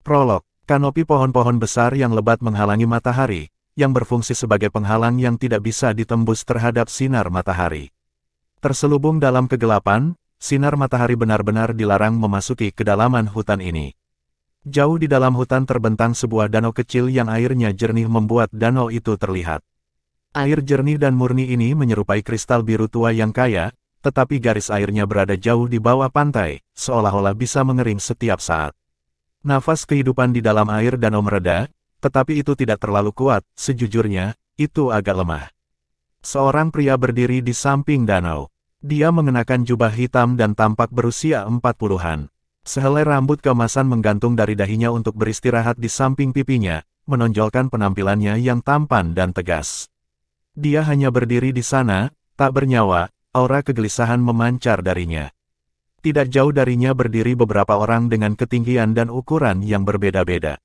Prolog, kanopi pohon-pohon besar yang lebat menghalangi matahari, yang berfungsi sebagai penghalang yang tidak bisa ditembus terhadap sinar matahari. Terselubung dalam kegelapan, sinar matahari benar-benar dilarang memasuki kedalaman hutan ini. Jauh di dalam hutan terbentang sebuah danau kecil yang airnya jernih membuat danau itu terlihat. Air jernih dan murni ini menyerupai kristal biru tua yang kaya, tetapi garis airnya berada jauh di bawah pantai, seolah-olah bisa mengering setiap saat. Nafas kehidupan di dalam air danau mereda, tetapi itu tidak terlalu kuat, sejujurnya, itu agak lemah. Seorang pria berdiri di samping danau. Dia mengenakan jubah hitam dan tampak berusia 40-an. Sehelai rambut keemasan menggantung dari dahinya untuk beristirahat di samping pipinya, menonjolkan penampilannya yang tampan dan tegas. Dia hanya berdiri di sana, tak bernyawa, aura kegelisahan memancar darinya. Tidak jauh darinya berdiri beberapa orang dengan ketinggian dan ukuran yang berbeda-beda.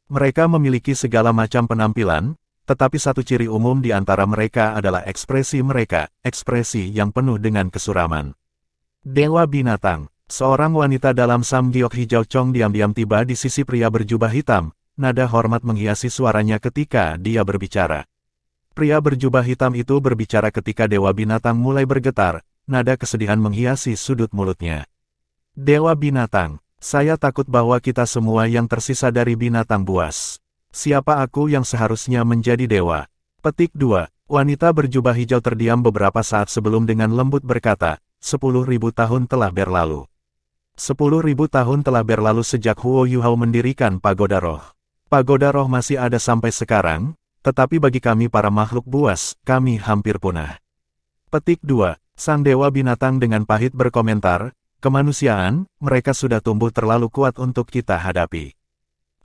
Mereka memiliki segala macam penampilan, tetapi satu ciri umum di antara mereka adalah ekspresi mereka, ekspresi yang penuh dengan kesuraman. Dewa Binatang, seorang wanita dalam samgiok hijau Chong diam-diam tiba di sisi pria berjubah hitam, nada hormat menghiasi suaranya ketika dia berbicara. Pria berjubah hitam itu berbicara ketika Dewa Binatang mulai bergetar, nada kesedihan menghiasi sudut mulutnya. Dewa Binatang, saya takut bahwa kita semua yang tersisa dari binatang buas. Siapa aku yang seharusnya menjadi dewa? Petik 2. Wanita berjubah hijau terdiam beberapa saat sebelum dengan lembut berkata, 10.000 tahun telah berlalu. 10.000 tahun telah berlalu sejak Huo Yuhao mendirikan Pagoda Roh. Pagoda Roh masih ada sampai sekarang, tetapi bagi kami para makhluk buas, kami hampir punah. Petik 2. Sang Dewa Binatang dengan pahit berkomentar, kemanusiaan, mereka sudah tumbuh terlalu kuat untuk kita hadapi.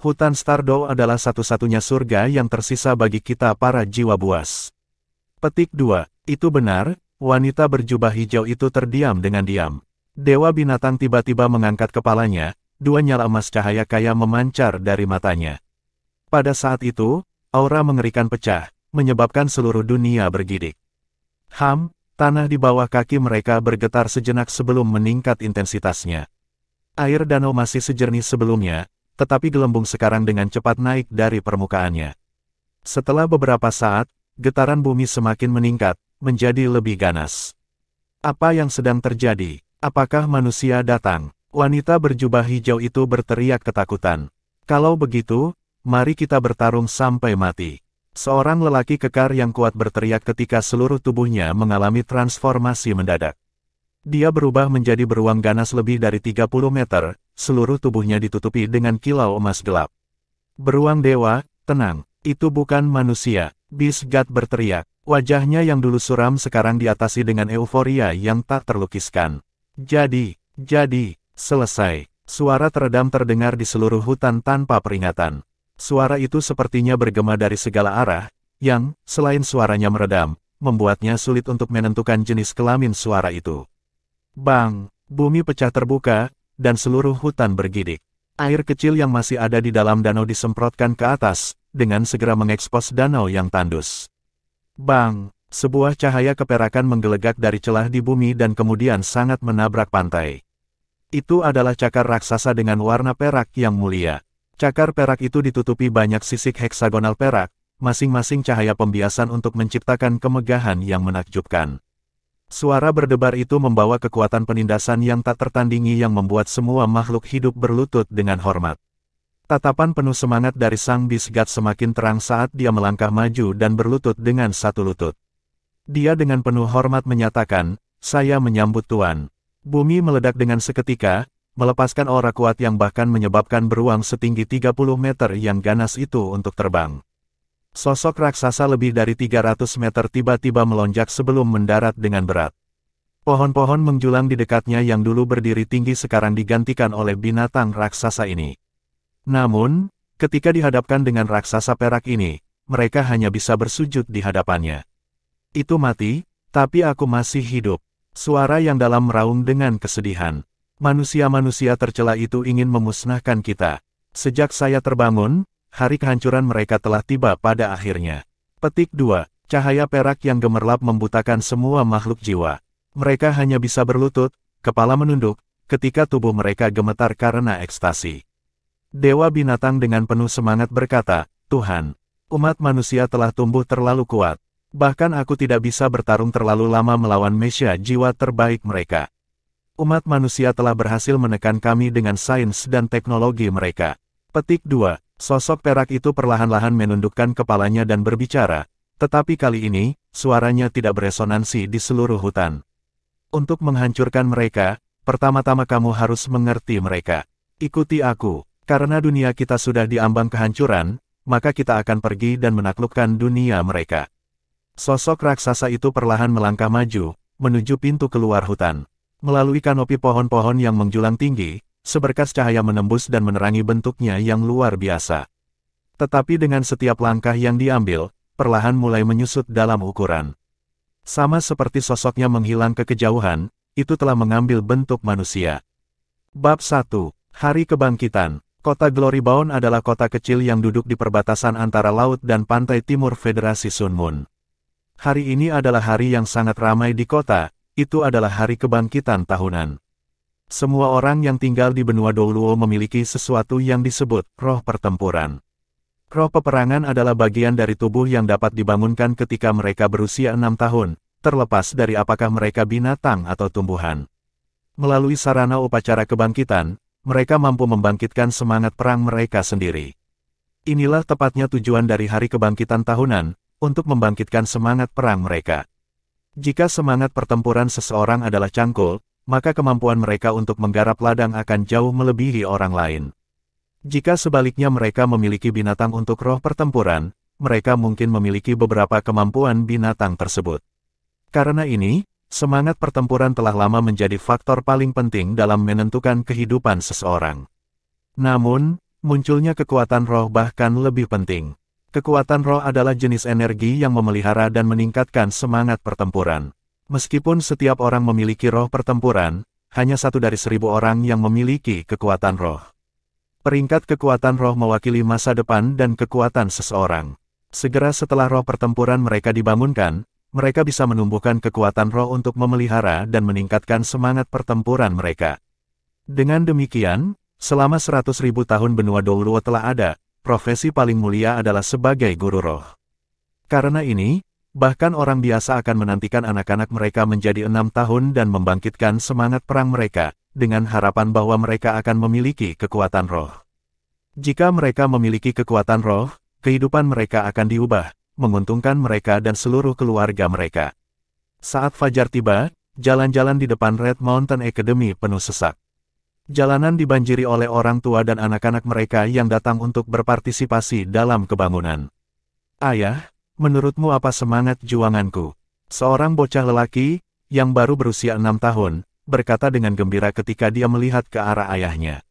Hutan Stardow adalah satu-satunya surga yang tersisa bagi kita para jiwa buas. Petik 2. Itu benar, wanita berjubah hijau itu terdiam dengan diam. Dewa Binatang tiba-tiba mengangkat kepalanya, dua nyala emas cahaya kaya memancar dari matanya. Pada saat itu, aura mengerikan pecah, menyebabkan seluruh dunia bergidik. Tanah di bawah kaki mereka bergetar sejenak sebelum meningkat intensitasnya. Air danau masih sejernih sebelumnya, tetapi gelembung sekarang dengan cepat naik dari permukaannya. Setelah beberapa saat, getaran bumi semakin meningkat, menjadi lebih ganas. Apa yang sedang terjadi? Apakah manusia datang? Wanita berjubah hijau itu berteriak ketakutan. Kalau begitu, mari kita bertarung sampai mati. Seorang lelaki kekar yang kuat berteriak ketika seluruh tubuhnya mengalami transformasi mendadak. Dia berubah menjadi beruang ganas lebih dari 30 meter, seluruh tubuhnya ditutupi dengan kilau emas gelap. Beruang dewa, tenang, itu bukan manusia, Bisgat berteriak. Wajahnya yang dulu suram sekarang diatasi dengan euforia yang tak terlukiskan. Jadi, selesai. Suara teredam terdengar di seluruh hutan tanpa peringatan. Suara itu sepertinya bergema dari segala arah, yang, selain suaranya meredam, membuatnya sulit untuk menentukan jenis kelamin suara itu. Bang! Bumi pecah terbuka, dan seluruh hutan bergidik. Air kecil yang masih ada di dalam danau disemprotkan ke atas, dengan segera mengekspos danau yang tandus. Bang! Sebuah cahaya keperakan menggelegak dari celah di bumi dan kemudian sangat menabrak pantai. Itu adalah cakar raksasa dengan warna perak yang mulia. Cakar perak itu ditutupi banyak sisik heksagonal perak, masing-masing cahaya pembiasan untuk menciptakan kemegahan yang menakjubkan. Suara berdebar itu membawa kekuatan penindasan yang tak tertandingi yang membuat semua makhluk hidup berlutut dengan hormat. Tatapan penuh semangat dari sang Bisgat semakin terang saat dia melangkah maju dan berlutut dengan satu lutut. Dia dengan penuh hormat menyatakan, saya menyambut Tuan. Bumi meledak dengan seketika, melepaskan aura kuat yang bahkan menyebabkan beruang setinggi 30 meter yang ganas itu untuk terbang. Sosok raksasa lebih dari 300 meter tiba-tiba melonjak sebelum mendarat dengan berat. Pohon-pohon menjulang di dekatnya yang dulu berdiri tinggi sekarang digantikan oleh binatang raksasa ini. Namun, ketika dihadapkan dengan raksasa perak ini, mereka hanya bisa bersujud di hadapannya. Itu mati, tapi aku masih hidup. Suara yang dalam meraung dengan kesedihan. Manusia-manusia tercela itu ingin memusnahkan kita. Sejak saya terbangun, hari kehancuran mereka telah tiba pada akhirnya. Petik 2. Cahaya perak yang gemerlap membutakan semua makhluk jiwa. Mereka hanya bisa berlutut, kepala menunduk, ketika tubuh mereka gemetar karena ekstasi. Dewa binatang dengan penuh semangat berkata, Tuhan, umat manusia telah tumbuh terlalu kuat. Bahkan aku tidak bisa bertarung terlalu lama melawan Mesya jiwa terbaik mereka. Umat manusia telah berhasil menekan kami dengan sains dan teknologi mereka. Petik 2. Sosok perak itu perlahan-lahan menundukkan kepalanya dan berbicara, tetapi kali ini, suaranya tidak beresonansi di seluruh hutan. Untuk menghancurkan mereka, pertama-tama kamu harus mengerti mereka. Ikuti aku. Karena dunia kita sudah diambang kehancuran, maka kita akan pergi dan menaklukkan dunia mereka. Sosok raksasa itu perlahan melangkah maju, menuju pintu keluar hutan. Melalui kanopi pohon-pohon yang menjulang tinggi, seberkas cahaya menembus dan menerangi bentuknya yang luar biasa. Tetapi dengan setiap langkah yang diambil, perlahan mulai menyusut dalam ukuran. Sama seperti sosoknya menghilang ke kejauhan, itu telah mengambil bentuk manusia. Bab 1. Hari Kebangkitan. Kota Glorybound adalah kota kecil yang duduk di perbatasan antara laut dan pantai timur Federasi Sun Moon. Hari ini adalah hari yang sangat ramai di kota, itu adalah hari kebangkitan tahunan. Semua orang yang tinggal di benua Douluo memiliki sesuatu yang disebut roh pertempuran. Roh peperangan adalah bagian dari tubuh yang dapat dibangunkan ketika mereka berusia 6 tahun, terlepas dari apakah mereka binatang atau tumbuhan. Melalui sarana upacara kebangkitan, mereka mampu membangkitkan semangat perang mereka sendiri. Inilah tepatnya tujuan dari hari kebangkitan tahunan, untuk membangkitkan semangat perang mereka. Jika semangat pertempuran seseorang adalah cangkul, maka kemampuan mereka untuk menggarap ladang akan jauh melebihi orang lain. Jika sebaliknya mereka memiliki binatang untuk roh pertempuran, mereka mungkin memiliki beberapa kemampuan binatang tersebut. Karena ini, semangat pertempuran telah lama menjadi faktor paling penting dalam menentukan kehidupan seseorang. Namun, munculnya kekuatan roh bahkan lebih penting. Kekuatan roh adalah jenis energi yang memelihara dan meningkatkan semangat pertempuran. Meskipun setiap orang memiliki roh pertempuran, hanya 1 dari 1000 orang yang memiliki kekuatan roh. Peringkat kekuatan roh mewakili masa depan dan kekuatan seseorang. Segera setelah roh pertempuran mereka dibangunkan, mereka bisa menumbuhkan kekuatan roh untuk memelihara dan meningkatkan semangat pertempuran mereka. Dengan demikian, selama 100.000 tahun benua Douluo telah ada, profesi paling mulia adalah sebagai guru roh. Karena ini, bahkan orang biasa akan menantikan anak-anak mereka menjadi 6 tahun dan membangkitkan semangat perang mereka, dengan harapan bahwa mereka akan memiliki kekuatan roh. Jika mereka memiliki kekuatan roh, kehidupan mereka akan diubah, menguntungkan mereka dan seluruh keluarga mereka. Saat fajar tiba, jalan-jalan di depan Red Mountain Academy penuh sesak. Jalanan dibanjiri oleh orang tua dan anak-anak mereka yang datang untuk berpartisipasi dalam kebangunan. Ayah, menurutmu apa semangat juanganku? Seorang bocah lelaki, yang baru berusia 6 tahun, berkata dengan gembira ketika dia melihat ke arah ayahnya.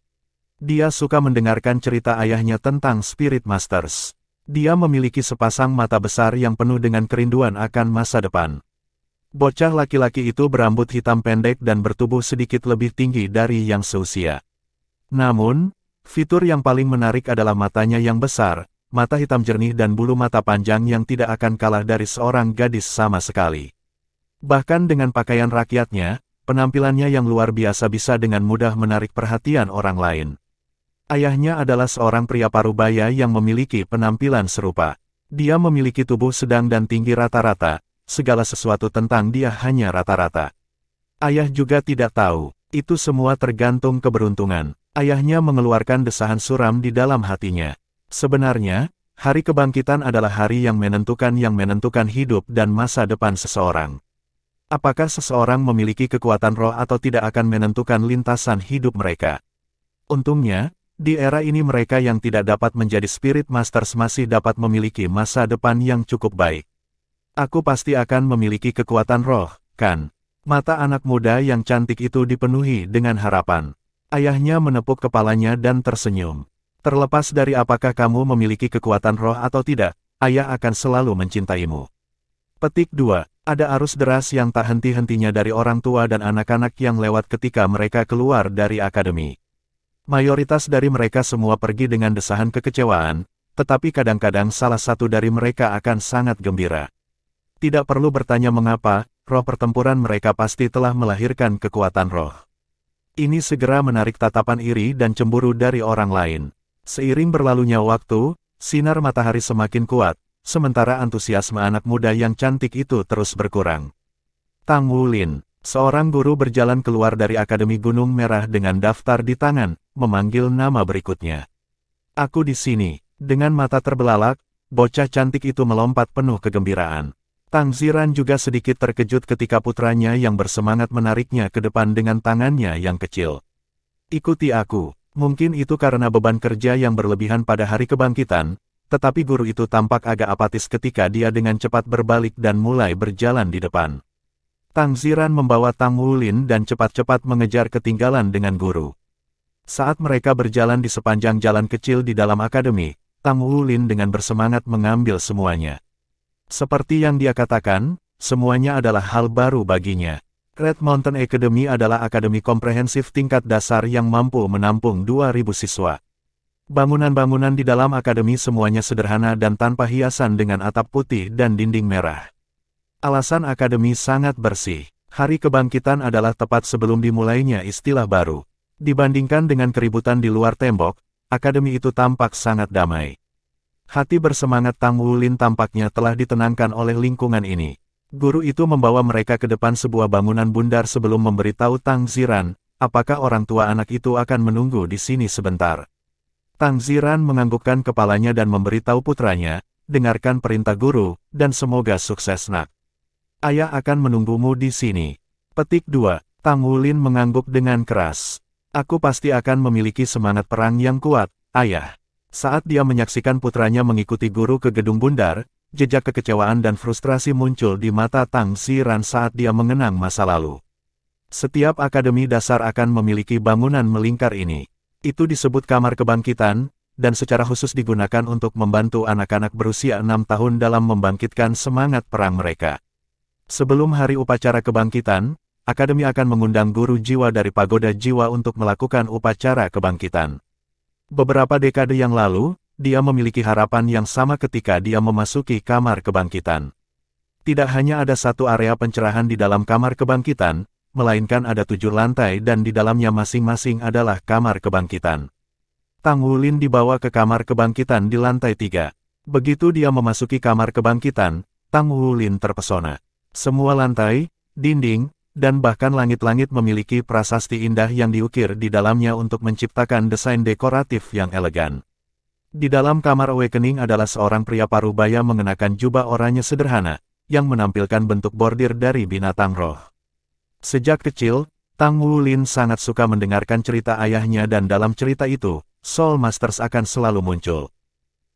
Dia suka mendengarkan cerita ayahnya tentang Spirit Masters. Dia memiliki sepasang mata besar yang penuh dengan kerinduan akan masa depan. Bocah laki-laki itu berambut hitam pendek dan bertubuh sedikit lebih tinggi dari yang seusia. Namun, fitur yang paling menarik adalah matanya yang besar, mata hitam jernih dan bulu mata panjang yang tidak akan kalah dari seorang gadis sama sekali. Bahkan dengan pakaian rakyatnya, penampilannya yang luar biasa bisa dengan mudah menarik perhatian orang lain. Ayahnya adalah seorang pria parubaya yang memiliki penampilan serupa. Dia memiliki tubuh sedang dan tinggi rata-rata, segala sesuatu tentang dia hanya rata-rata. Ayah juga tidak tahu, itu semua tergantung keberuntungan. Ayahnya mengeluarkan desahan suram di dalam hatinya. Sebenarnya, hari kebangkitan adalah hari yang menentukan hidup dan masa depan seseorang. Apakah seseorang memiliki kekuatan roh atau tidak akan menentukan lintasan hidup mereka. Untungnya, di era ini mereka yang tidak dapat menjadi Spirit Masters masih dapat memiliki masa depan yang cukup baik. Aku pasti akan memiliki kekuatan roh, kan? Mata anak muda yang cantik itu dipenuhi dengan harapan. Ayahnya menepuk kepalanya dan tersenyum. Terlepas dari apakah kamu memiliki kekuatan roh atau tidak, ayah akan selalu mencintaimu. Petik 2. Ada arus deras yang tak henti-hentinya dari orang tua dan anak-anak yang lewat ketika mereka keluar dari akademi. Mayoritas dari mereka semua pergi dengan desahan kekecewaan, tetapi kadang-kadang salah satu dari mereka akan sangat gembira. Tidak perlu bertanya mengapa, roh pertempuran mereka pasti telah melahirkan kekuatan roh. Ini segera menarik tatapan iri dan cemburu dari orang lain. Seiring berlalunya waktu, sinar matahari semakin kuat, sementara antusiasme anak muda yang cantik itu terus berkurang. Tang Wulin, seorang guru berjalan keluar dari Akademi Gunung Merah dengan daftar di tangan, memanggil nama berikutnya. Aku di sini. Dengan mata terbelalak, bocah cantik itu melompat penuh kegembiraan. Tang Ziran juga sedikit terkejut ketika putranya yang bersemangat menariknya ke depan dengan tangannya yang kecil. Ikuti aku. Mungkin itu karena beban kerja yang berlebihan pada hari kebangkitan, tetapi guru itu tampak agak apatis ketika dia dengan cepat berbalik dan mulai berjalan di depan. Tang Ziran membawa Tang Wulin dan cepat-cepat mengejar ketinggalan dengan guru. Saat mereka berjalan di sepanjang jalan kecil di dalam akademi, Tang Wulin dengan bersemangat mengambil semuanya. Seperti yang dia katakan, semuanya adalah hal baru baginya. Red Mountain Academy adalah akademi komprehensif tingkat dasar yang mampu menampung 2.000 siswa. Bangunan-bangunan di dalam akademi semuanya sederhana dan tanpa hiasan dengan atap putih dan dinding merah. Alasan akademi sangat bersih. Hari kebangkitan adalah tepat sebelum dimulainya istilah baru. Dibandingkan dengan keributan di luar tembok, akademi itu tampak sangat damai. Hati bersemangat Tang Wulin tampaknya telah ditenangkan oleh lingkungan ini. Guru itu membawa mereka ke depan sebuah bangunan bundar sebelum memberitahu Tang Ziran, apakah orang tua anak itu akan menunggu di sini sebentar. Tang Ziran menganggukkan kepalanya dan memberitahu putranya, dengarkan perintah guru, dan semoga sukses nak. Ayah akan menunggumu di sini. Petik 2. Tang Wulin mengangguk dengan keras. Aku pasti akan memiliki semangat perang yang kuat, ayah. Saat dia menyaksikan putranya mengikuti guru ke gedung bundar, jejak kekecewaan dan frustrasi muncul di mata Tang Ziran saat dia mengenang masa lalu. Setiap akademi dasar akan memiliki bangunan melingkar ini. Itu disebut kamar kebangkitan, dan secara khusus digunakan untuk membantu anak-anak berusia 6 tahun dalam membangkitkan semangat perang mereka. Sebelum hari upacara kebangkitan, akademi akan mengundang guru jiwa dari pagoda jiwa untuk melakukan upacara kebangkitan. Beberapa dekade yang lalu, dia memiliki harapan yang sama ketika dia memasuki kamar kebangkitan. Tidak hanya ada satu area pencerahan di dalam kamar kebangkitan, melainkan ada 7 lantai dan di dalamnya masing-masing adalah kamar kebangkitan. Tang Wulin dibawa ke kamar kebangkitan di lantai 3. Begitu dia memasuki kamar kebangkitan, Tang Wulin terpesona. Semua lantai, dinding, dan bahkan langit-langit memiliki prasasti indah yang diukir di dalamnya untuk menciptakan desain dekoratif yang elegan. Di dalam kamar Awakening adalah seorang pria parubaya mengenakan jubah oranye sederhana, yang menampilkan bentuk bordir dari binatang roh. Sejak kecil, Tang Wulin sangat suka mendengarkan cerita ayahnya dan dalam cerita itu, Soul Masters akan selalu muncul.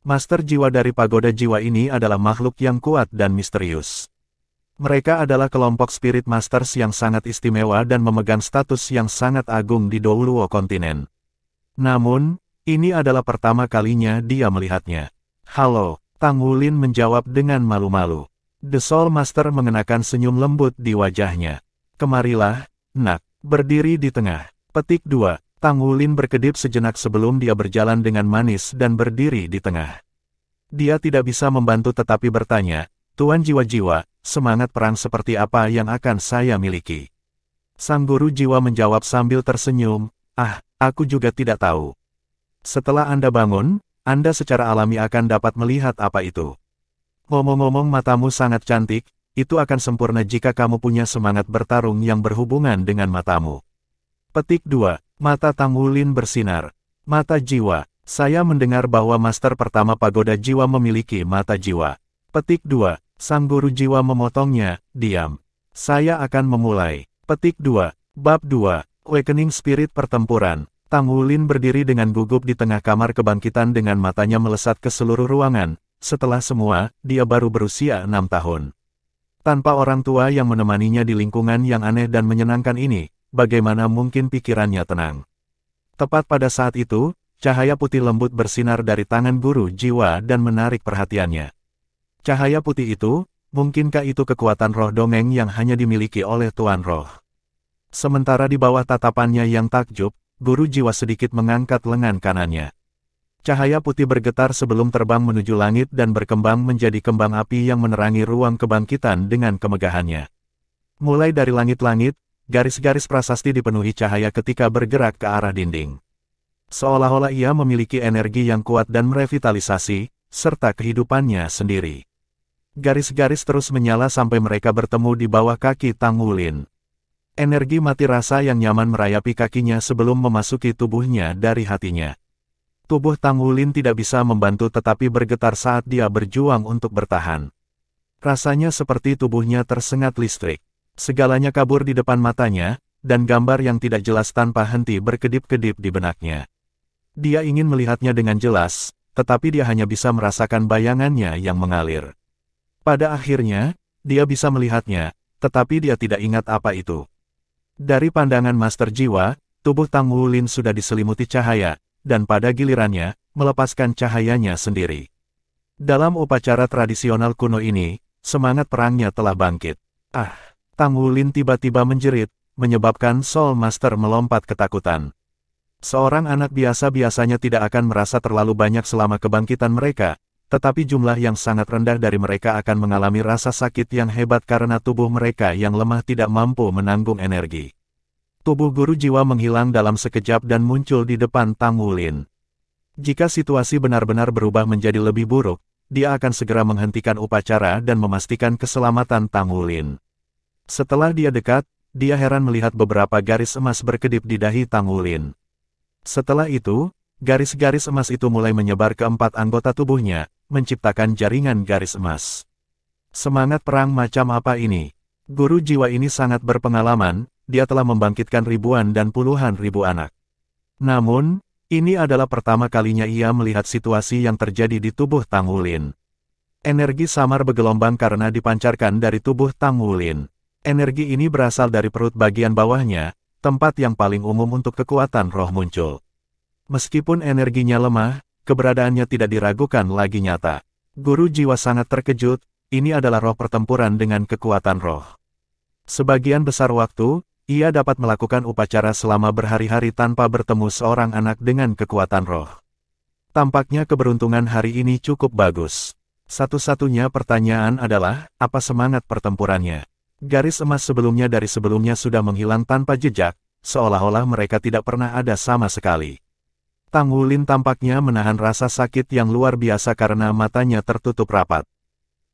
Master jiwa dari pagoda jiwa ini adalah makhluk yang kuat dan misterius. Mereka adalah kelompok Spirit Masters yang sangat istimewa dan memegang status yang sangat agung di Douluo kontinen. Namun, ini adalah pertama kalinya dia melihatnya. Halo, Tang Wulin menjawab dengan malu-malu. The Soul Master mengenakan senyum lembut di wajahnya. Kemarilah, nak, berdiri di tengah. Petik 2. Tang Wulin berkedip sejenak sebelum dia berjalan dengan manis dan berdiri di tengah. Dia tidak bisa membantu tetapi bertanya, Tuan jiwa-jiwa, semangat perang seperti apa yang akan saya miliki? Sang guru jiwa menjawab sambil tersenyum, aku juga tidak tahu. Setelah Anda bangun, Anda secara alami akan dapat melihat apa itu. Ngomong-ngomong matamu sangat cantik, itu akan sempurna jika kamu punya semangat bertarung yang berhubungan dengan matamu. Petik 2. Mata Tang Wulin bersinar. Mata jiwa. Saya mendengar bahwa master pertama pagoda jiwa memiliki mata jiwa. Petik 2. Sang guru jiwa memotongnya, diam. Saya akan memulai. Petik 2. Bab 2. Awakening Spirit Pertempuran. Tang Wulin berdiri dengan gugup di tengah kamar kebangkitan dengan matanya melesat ke seluruh ruangan. Setelah semua, dia baru berusia 6 tahun. Tanpa orang tua yang menemaninya di lingkungan yang aneh dan menyenangkan ini, bagaimana mungkin pikirannya tenang? Tepat pada saat itu, cahaya putih lembut bersinar dari tangan guru jiwa dan menarik perhatiannya. Cahaya putih itu, mungkinkah itu kekuatan roh dongeng yang hanya dimiliki oleh Tuan Roh? Sementara di bawah tatapannya yang takjub, guru jiwa sedikit mengangkat lengan kanannya. Cahaya putih bergetar sebelum terbang menuju langit dan berkembang menjadi kembang api yang menerangi ruang kebangkitan dengan kemegahannya. Mulai dari langit-langit, garis-garis prasasti dipenuhi cahaya ketika bergerak ke arah dinding. Seolah-olah ia memiliki energi yang kuat dan merevitalisasi, serta kehidupannya sendiri. Garis-garis terus menyala sampai mereka bertemu di bawah kaki Tang Wulin. Energi mati rasa yang nyaman merayapi kakinya sebelum memasuki tubuhnya dari hatinya. Tubuh Tang Wulin tidak bisa membantu tetapi bergetar saat dia berjuang untuk bertahan. Rasanya seperti tubuhnya tersengat listrik. Segalanya kabur di depan matanya, dan gambar yang tidak jelas tanpa henti berkedip-kedip di benaknya. Dia ingin melihatnya dengan jelas, tetapi dia hanya bisa merasakan bayangannya yang mengalir. Pada akhirnya, dia bisa melihatnya, tetapi dia tidak ingat apa itu. Dari pandangan Master Jiwa, tubuh Tang Wulin sudah diselimuti cahaya, dan pada gilirannya, melepaskan cahayanya sendiri. Dalam upacara tradisional kuno ini, semangat perangnya telah bangkit. Tang Wulin tiba-tiba menjerit, menyebabkan Soul Master melompat ketakutan. Seorang anak biasa biasanya tidak akan merasa terlalu banyak selama kebangkitan mereka, tetapi jumlah yang sangat rendah dari mereka akan mengalami rasa sakit yang hebat karena tubuh mereka yang lemah tidak mampu menanggung energi. Tubuh guru jiwa menghilang dalam sekejap dan muncul di depan Tang Wulin. Jika situasi benar-benar berubah menjadi lebih buruk, dia akan segera menghentikan upacara dan memastikan keselamatan Tang Wulin. Setelah dia dekat, dia heran melihat beberapa garis emas berkedip di dahi Tang Wulin. Setelah itu, garis-garis emas itu mulai menyebar ke 4 anggota tubuhnya, menciptakan jaringan garis emas. Semangat perang macam apa ini? Guru jiwa ini sangat berpengalaman, dia telah membangkitkan ribuan dan puluhan ribu anak. Namun, ini adalah pertama kalinya ia melihat situasi yang terjadi di tubuh Tang Wulin. Energi samar bergelombang karena dipancarkan dari tubuh Tang Wulin. Energi ini berasal dari perut bagian bawahnya, tempat yang paling umum untuk kekuatan roh muncul. Meskipun energinya lemah, keberadaannya tidak diragukan lagi nyata. Guru jiwa sangat terkejut, ini adalah roh pertempuran dengan kekuatan roh. Sebagian besar waktu, ia dapat melakukan upacara selama berhari-hari tanpa bertemu seorang anak dengan kekuatan roh. Tampaknya keberuntungan hari ini cukup bagus. Satu-satunya pertanyaan adalah, apa semangat pertempurannya? Garis emas sebelumnya dari sebelumnya sudah menghilang tanpa jejak, seolah-olah mereka tidak pernah ada sama sekali. Tang Wulin tampaknya menahan rasa sakit yang luar biasa karena matanya tertutup rapat.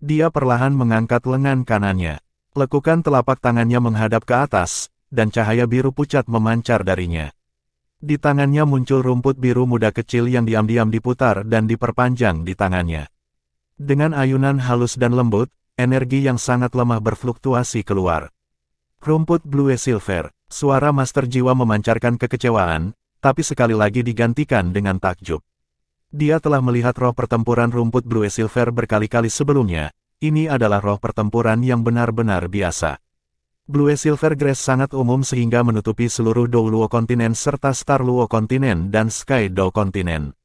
Dia perlahan mengangkat lengan kanannya. Lekukan telapak tangannya menghadap ke atas, dan cahaya biru pucat memancar darinya. Di tangannya muncul rumput biru muda kecil yang diam-diam diputar dan diperpanjang di tangannya. Dengan ayunan halus dan lembut, energi yang sangat lemah berfluktuasi keluar. Rumput Blue Silver, suara Master Jiwa memancarkan kekecewaan, tapi sekali lagi digantikan dengan takjub. Dia telah melihat roh pertempuran rumput Blue Silver berkali-kali sebelumnya, ini adalah roh pertempuran yang benar-benar biasa. Blue Silver Grass sangat umum sehingga menutupi seluruh Dou Luo kontinen serta Star Luo kontinen dan Sky Dou kontinen.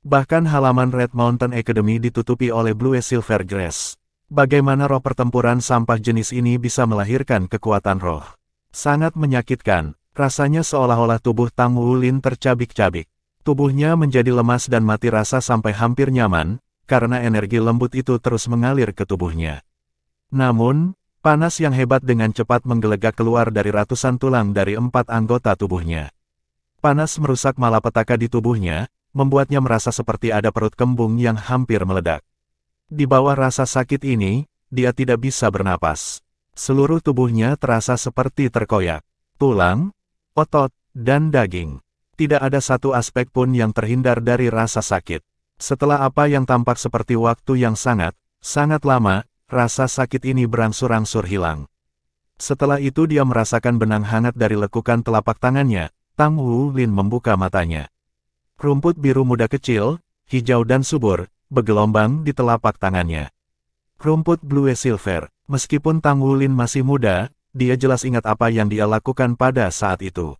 Bahkan halaman Red Mountain Academy ditutupi oleh Blue Silver Grass. Bagaimana roh pertempuran sampah jenis ini bisa melahirkan kekuatan roh? Sangat menyakitkan. Rasanya seolah-olah tubuh Tang Wulin tercabik-cabik. Tubuhnya menjadi lemas dan mati rasa sampai hampir nyaman, karena energi lembut itu terus mengalir ke tubuhnya. Namun, panas yang hebat dengan cepat menggelegak keluar dari ratusan tulang dari 4 anggota tubuhnya. Panas merusak malapetaka di tubuhnya, membuatnya merasa seperti ada perut kembung yang hampir meledak. Di bawah rasa sakit ini, dia tidak bisa bernapas. Seluruh tubuhnya terasa seperti terkoyak. Tulang, otot, dan daging. Tidak ada satu aspek pun yang terhindar dari rasa sakit. Setelah apa yang tampak seperti waktu yang sangat lama, rasa sakit ini berangsur-angsur hilang. Setelah itu dia merasakan benang hangat dari lekukan telapak tangannya. Tang Wulin membuka matanya. Rumput biru muda kecil, hijau dan subur, bergelombang di telapak tangannya. Rumput Blue Silver, meskipun Tang Wulin masih muda, dia jelas ingat apa yang dia lakukan pada saat itu.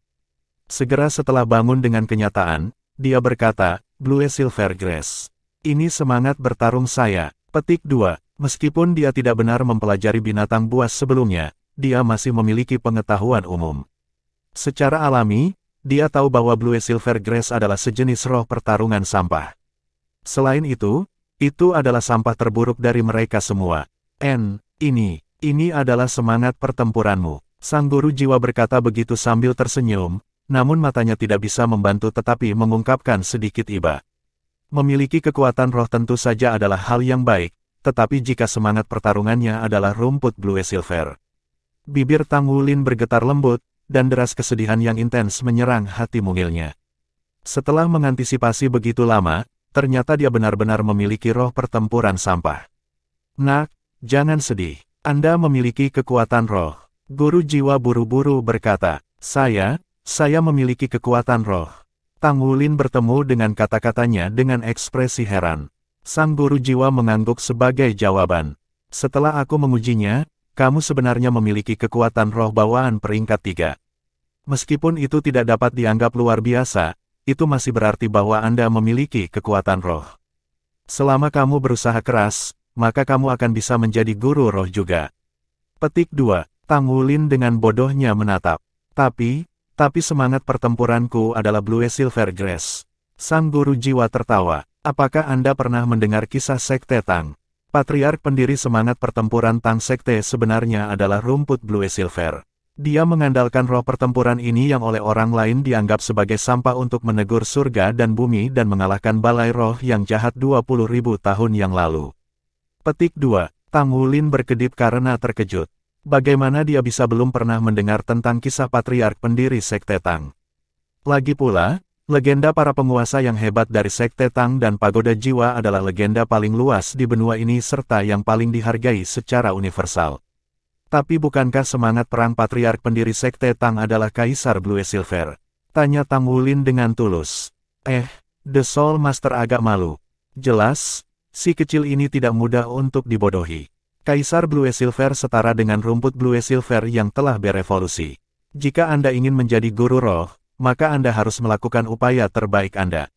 Segera setelah bangun dengan kenyataan, dia berkata, Blue Silver Grass. Ini semangat bertarung saya. Petik 2. Meskipun dia tidak benar mempelajari binatang buas sebelumnya, dia masih memiliki pengetahuan umum. Secara alami, dia tahu bahwa Blue Silver Grass adalah sejenis roh pertarungan sampah. Selain itu adalah sampah terburuk dari mereka semua. Ini adalah semangat pertempuranmu. Sang guru jiwa berkata begitu sambil tersenyum, namun matanya tidak bisa membantu tetapi mengungkapkan sedikit iba. Memiliki kekuatan roh tentu saja adalah hal yang baik, tetapi jika semangat pertarungannya adalah rumput Blue Silver. Bibir Tang Wulin bergetar lembut, dan deras kesedihan yang intens menyerang hati mungilnya. Setelah mengantisipasi begitu lama, ternyata dia benar-benar memiliki roh pertempuran sampah. Nak, jangan sedih. Anda memiliki kekuatan roh. Guru jiwa buru-buru berkata, Saya memiliki kekuatan roh. Tang Wulin bertemu dengan kata-katanya dengan ekspresi heran. Sang guru jiwa mengangguk sebagai jawaban. Setelah aku mengujinya, kamu sebenarnya memiliki kekuatan roh bawaan peringkat 3. Meskipun itu tidak dapat dianggap luar biasa, itu masih berarti bahwa Anda memiliki kekuatan roh. Selama kamu berusaha keras, maka kamu akan bisa menjadi guru roh juga. Petik 2. Tang Wulin dengan bodohnya menatap. Tapi semangat pertempuranku adalah Blue Silver Grace. Sang guru jiwa tertawa. Apakah Anda pernah mendengar kisah Sekte Tang? Patriark pendiri semangat pertempuran Tang Sekte sebenarnya adalah rumput Blue Silver. Dia mengandalkan roh pertempuran ini yang oleh orang lain dianggap sebagai sampah untuk menegur surga dan bumi dan mengalahkan balai roh yang jahat 20.000 tahun yang lalu. Petik 2. Tang Wulin berkedip karena terkejut. Bagaimana dia bisa belum pernah mendengar tentang kisah patriark pendiri Sekte Tang? Lagi pula, legenda para penguasa yang hebat dari Sekte Tang dan Pagoda Jiwa adalah legenda paling luas di benua ini serta yang paling dihargai secara universal. Tapi bukankah semangat perang patriark pendiri Sekte Tang adalah Kaisar Blue Silver? Tanya Tang Wulin dengan tulus. The Soul Master agak malu. Jelas, si kecil ini tidak mudah untuk dibodohi. Kaisar Blue Silver setara dengan rumput Blue Silver yang telah berevolusi. Jika Anda ingin menjadi guru roh, maka Anda harus melakukan upaya terbaik Anda.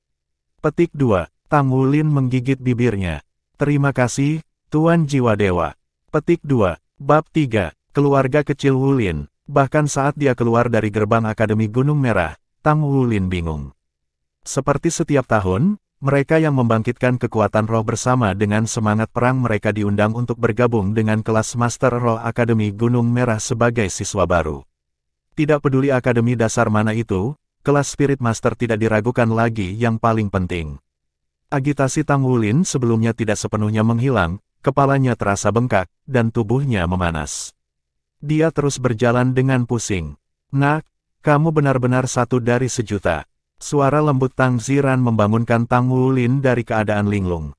Petik 2. Tang Wulin menggigit bibirnya. Terima kasih, Tuan Jiwa Dewa. Petik 2. Bab 3. Keluarga kecil Wulin. Bahkan saat dia keluar dari gerbang Akademi Gunung Merah, Tang Wulin bingung. Seperti setiap tahun, mereka yang membangkitkan kekuatan roh bersama dengan semangat perang mereka diundang untuk bergabung dengan kelas Master Roh Akademi Gunung Merah sebagai siswa baru. Tidak peduli akademi dasar mana itu, kelas Spirit Master tidak diragukan lagi yang paling penting. Agitasi Tang Wulin sebelumnya tidak sepenuhnya menghilang, kepalanya terasa bengkak, dan tubuhnya memanas. Dia terus berjalan dengan pusing. Nak, kamu benar-benar satu dari sejuta. Suara lembut Tang Ziran membangunkan Tang Wulin dari keadaan linglung.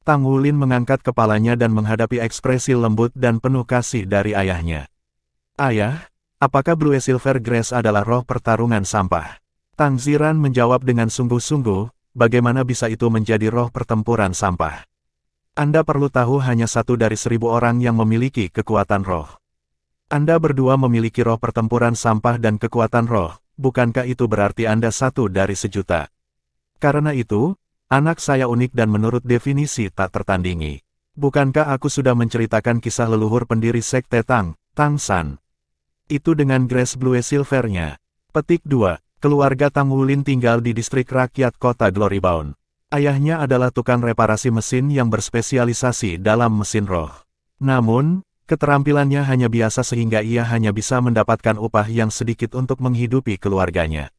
Tang Wulin mengangkat kepalanya dan menghadapi ekspresi lembut dan penuh kasih dari ayahnya. Ayah, apakah Blue Silver Grace adalah roh pertarungan sampah? Tang Ziran menjawab dengan sungguh-sungguh, bagaimana bisa itu menjadi roh pertempuran sampah? Anda perlu tahu hanya 1 dari 1000 orang yang memiliki kekuatan roh. Anda berdua memiliki roh pertempuran sampah dan kekuatan roh. Bukankah itu berarti Anda 1 dari sejuta? Karena itu, anak saya unik dan menurut definisi tak tertandingi. Bukankah aku sudah menceritakan kisah leluhur pendiri Sekte Tang, Tang San? Itu dengan Grace Blue Silver-nya. Petik 2. Keluarga Tang Wulin tinggal di distrik rakyat kota Glorybound. Ayahnya adalah tukang reparasi mesin yang berspesialisasi dalam mesin roh. Namun, keterampilannya hanya biasa sehingga ia hanya bisa mendapatkan upah yang sedikit untuk menghidupi keluarganya.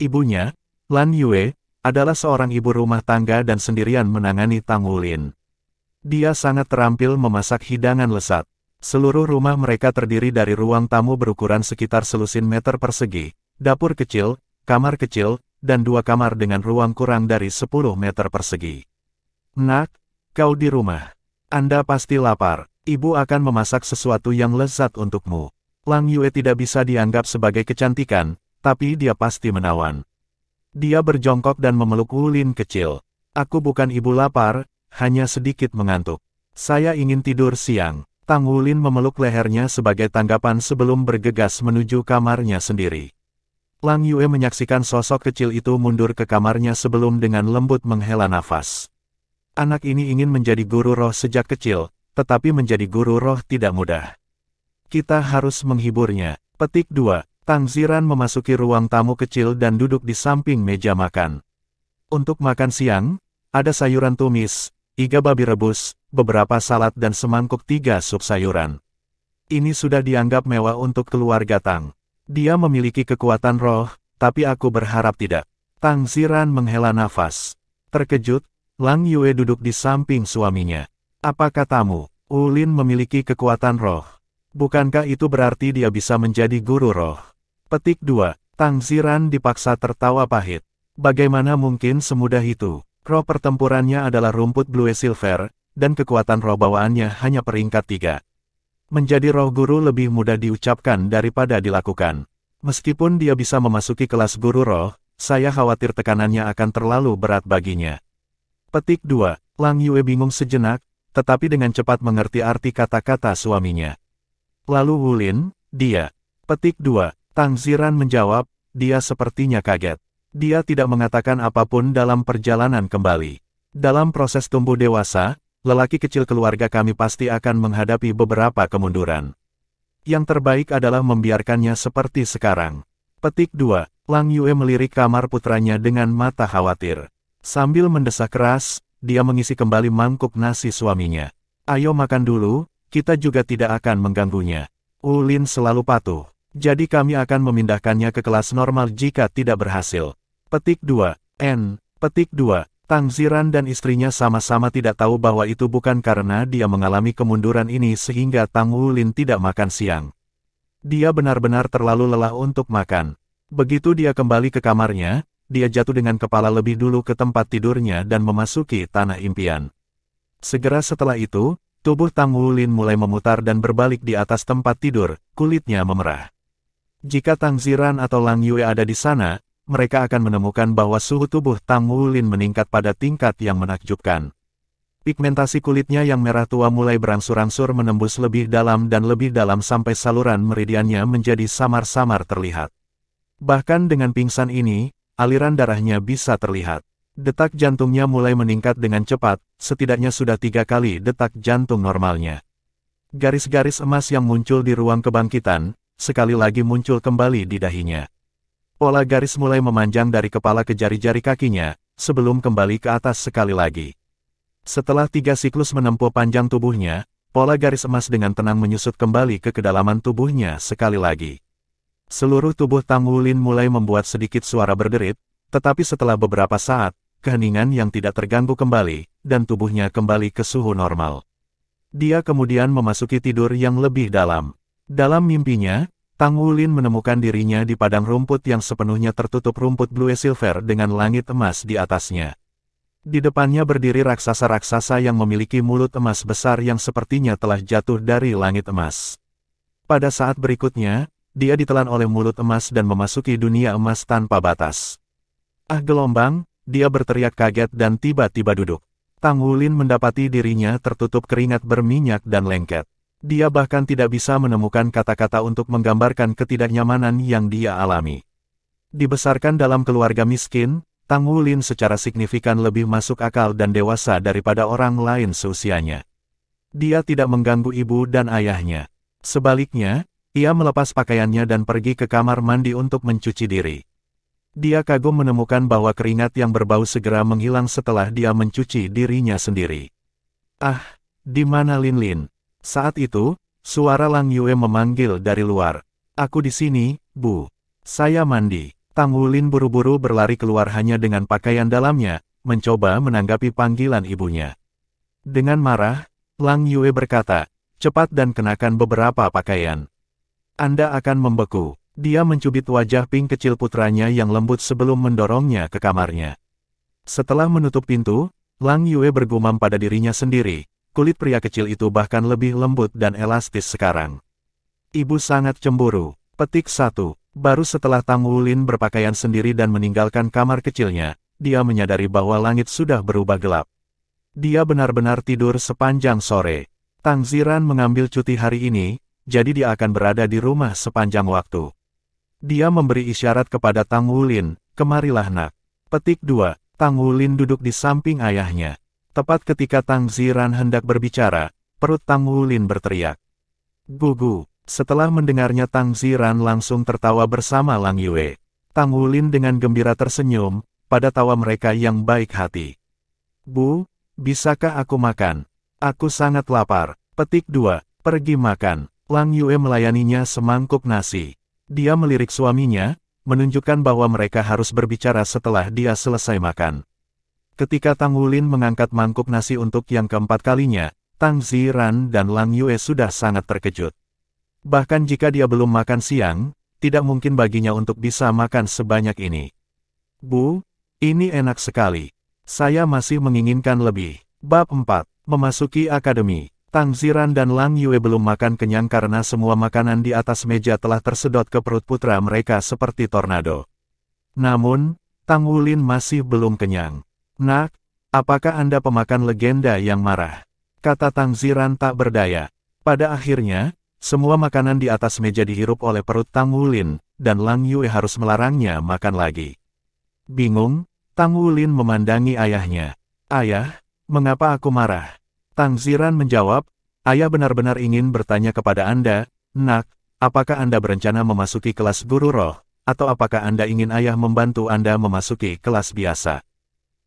Ibunya, Lan Yue, adalah seorang ibu rumah tangga dan sendirian menangani Tang Wulin. Dia sangat terampil memasak hidangan lezat. Seluruh rumah mereka terdiri dari ruang tamu berukuran sekitar selusin meter persegi, dapur kecil, kamar kecil, dan 2 kamar dengan ruang kurang dari 10 meter persegi. Nak, kau di rumah. Anda pasti lapar. Ibu akan memasak sesuatu yang lezat untukmu. Lang Yue tidak bisa dianggap sebagai kecantikan, tapi dia pasti menawan. Dia berjongkok dan memeluk Wulin kecil. Aku bukan ibu lapar, hanya sedikit mengantuk. Saya ingin tidur siang. Tang Wulin memeluk lehernya sebagai tanggapan sebelum bergegas menuju kamarnya sendiri. Lang Yue menyaksikan sosok kecil itu mundur ke kamarnya sebelum dengan lembut menghela nafas. Anak ini ingin menjadi guru roh sejak kecil, tetapi menjadi guru roh tidak mudah. Kita harus menghiburnya. Petik 2. Tang Ziran memasuki ruang tamu kecil dan duduk di samping meja makan. Untuk makan siang, ada sayuran tumis, iga babi rebus, beberapa salad dan semangkuk 3 sup sayuran. Ini sudah dianggap mewah untuk keluarga Tang. Dia memiliki kekuatan roh, tapi aku berharap tidak. Tang Ziran menghela nafas. Terkejut, Lang Yue duduk di samping suaminya. Apa katamu? Ulin memiliki kekuatan roh. Bukankah itu berarti dia bisa menjadi guru roh? Petik 2. Tang Ziran dipaksa tertawa pahit. Bagaimana mungkin semudah itu? Roh pertempurannya adalah rumput Blue Silver, dan kekuatan roh bawaannya hanya peringkat 3. Menjadi roh guru lebih mudah diucapkan daripada dilakukan. Meskipun dia bisa memasuki kelas guru roh, saya khawatir tekanannya akan terlalu berat baginya. Petik 2. Lang Yue bingung sejenak, tetapi dengan cepat mengerti arti kata-kata suaminya. Lalu Wulin, dia. Petik 2. Tang Ziran menjawab, dia sepertinya kaget. Dia tidak mengatakan apapun dalam perjalanan kembali. Dalam proses tumbuh dewasa, lelaki kecil keluarga kami pasti akan menghadapi beberapa kemunduran. Yang terbaik adalah membiarkannya seperti sekarang. Petik 2. Lang Yue melirik kamar putranya dengan mata khawatir. Sambil mendesak keras, dia mengisi kembali mangkuk nasi suaminya. Ayo makan dulu, kita juga tidak akan mengganggunya. Ulin selalu patuh. Jadi kami akan memindahkannya ke kelas normal jika tidak berhasil. Petik 2. Petik 2. Tang Ziran dan istrinya sama-sama tidak tahu bahwa itu bukan karena dia mengalami kemunduran ini sehingga Tang Wulin tidak makan siang. Dia benar-benar terlalu lelah untuk makan. Begitu dia kembali ke kamarnya, dia jatuh dengan kepala lebih dulu ke tempat tidurnya dan memasuki tanah impian. Segera setelah itu, tubuh Tang Wulin mulai memutar dan berbalik di atas tempat tidur, kulitnya memerah. Jika Tang Ziran atau Lang Yue ada di sana, mereka akan menemukan bahwa suhu tubuh Tang Wulin meningkat pada tingkat yang menakjubkan. Pigmentasi kulitnya yang merah tua mulai berangsur-angsur menembus lebih dalam dan lebih dalam sampai saluran meridiannya menjadi samar-samar terlihat. Bahkan dengan pingsan ini, aliran darahnya bisa terlihat. Detak jantungnya mulai meningkat dengan cepat, setidaknya sudah 3 kali detak jantung normalnya. Garis-garis emas yang muncul di ruang kebangkitan, sekali lagi muncul kembali di dahinya. Pola garis mulai memanjang dari kepala ke jari-jari kakinya, sebelum kembali ke atas sekali lagi. Setelah 3 siklus menempuh panjang tubuhnya, pola garis emas dengan tenang menyusut kembali ke kedalaman tubuhnya sekali lagi. Seluruh tubuh Tang Wulin mulai membuat sedikit suara berderit, tetapi setelah beberapa saat, keheningan yang tidak terganggu kembali, dan tubuhnya kembali ke suhu normal. Dia kemudian memasuki tidur yang lebih dalam. Dalam mimpinya, Tang Wulin menemukan dirinya di padang rumput yang sepenuhnya tertutup rumput Blue Silver dengan langit emas di atasnya. Di depannya berdiri raksasa-raksasa yang memiliki mulut emas besar yang sepertinya telah jatuh dari langit emas. Pada saat berikutnya, dia ditelan oleh mulut emas dan memasuki dunia emas tanpa batas. Ah gelombang, dia berteriak kaget dan tiba-tiba duduk. Tang Wulin mendapati dirinya tertutup keringat berminyak dan lengket. Dia bahkan tidak bisa menemukan kata-kata untuk menggambarkan ketidaknyamanan yang dia alami. Dibesarkan dalam keluarga miskin, Tang Wulin secara signifikan lebih masuk akal dan dewasa daripada orang lain seusianya. Dia tidak mengganggu ibu dan ayahnya. Sebaliknya, ia melepas pakaiannya dan pergi ke kamar mandi untuk mencuci diri. Dia kagum menemukan bahwa keringat yang berbau segera menghilang setelah dia mencuci dirinya sendiri. Ah, di mana Lin Lin? Saat itu, suara Lang Yue memanggil dari luar. Aku di sini, Bu. Saya mandi. Tang Wulin buru-buru berlari keluar hanya dengan pakaian dalamnya, mencoba menanggapi panggilan ibunya. Dengan marah, Lang Yue berkata, cepat dan kenakan beberapa pakaian. Anda akan membeku. Dia mencubit wajah pink kecil putranya yang lembut sebelum mendorongnya ke kamarnya. Setelah menutup pintu, Lang Yue bergumam pada dirinya sendiri. Kulit pria kecil itu bahkan lebih lembut dan elastis sekarang. Ibu sangat cemburu. Petik 1. Baru setelah Tang Wulin berpakaian sendiri dan meninggalkan kamar kecilnya, dia menyadari bahwa langit sudah berubah gelap. Dia benar-benar tidur sepanjang sore. Tang Ziran mengambil cuti hari ini, jadi dia akan berada di rumah sepanjang waktu. Dia memberi isyarat kepada Tang Wulin, kemarilah nak. Petik 2. Tang Wulin duduk di samping ayahnya. Tepat ketika Tang Ziran hendak berbicara, perut Tang Wulin berteriak. Gugu. Setelah mendengarnya Tang Ziran langsung tertawa bersama Lang Yue. Tang Wulin dengan gembira tersenyum, pada tawa mereka yang baik hati. Bu, bisakah aku makan? Aku sangat lapar. Petik 2. Pergi makan. Lang Yue melayaninya semangkuk nasi. Dia melirik suaminya, menunjukkan bahwa mereka harus berbicara setelah dia selesai makan. Ketika Tang Wulin mengangkat mangkuk nasi untuk yang keempat kalinya, Tang Ziran dan Lang Yue sudah sangat terkejut. Bahkan jika dia belum makan siang, tidak mungkin baginya untuk bisa makan sebanyak ini. Bu, ini enak sekali. Saya masih menginginkan lebih. Bab 4. Memasuki akademi. Tang Ziran dan Lang Yue belum makan kenyang karena semua makanan di atas meja telah tersedot ke perut putra mereka seperti tornado. Namun, Tang Wulin masih belum kenyang. Nak, apakah Anda pemakan legenda yang marah? Kata Tang Ziran tak berdaya. Pada akhirnya, semua makanan di atas meja dihirup oleh perut Tang Wulin, dan Lang Yue harus melarangnya makan lagi. Bingung, Tang Wulin memandangi ayahnya. Ayah, mengapa aku marah? Tang Ziran menjawab, ayah benar-benar ingin bertanya kepada Anda, Nak, apakah Anda berencana memasuki kelas guru roh, atau apakah Anda ingin ayah membantu Anda memasuki kelas biasa?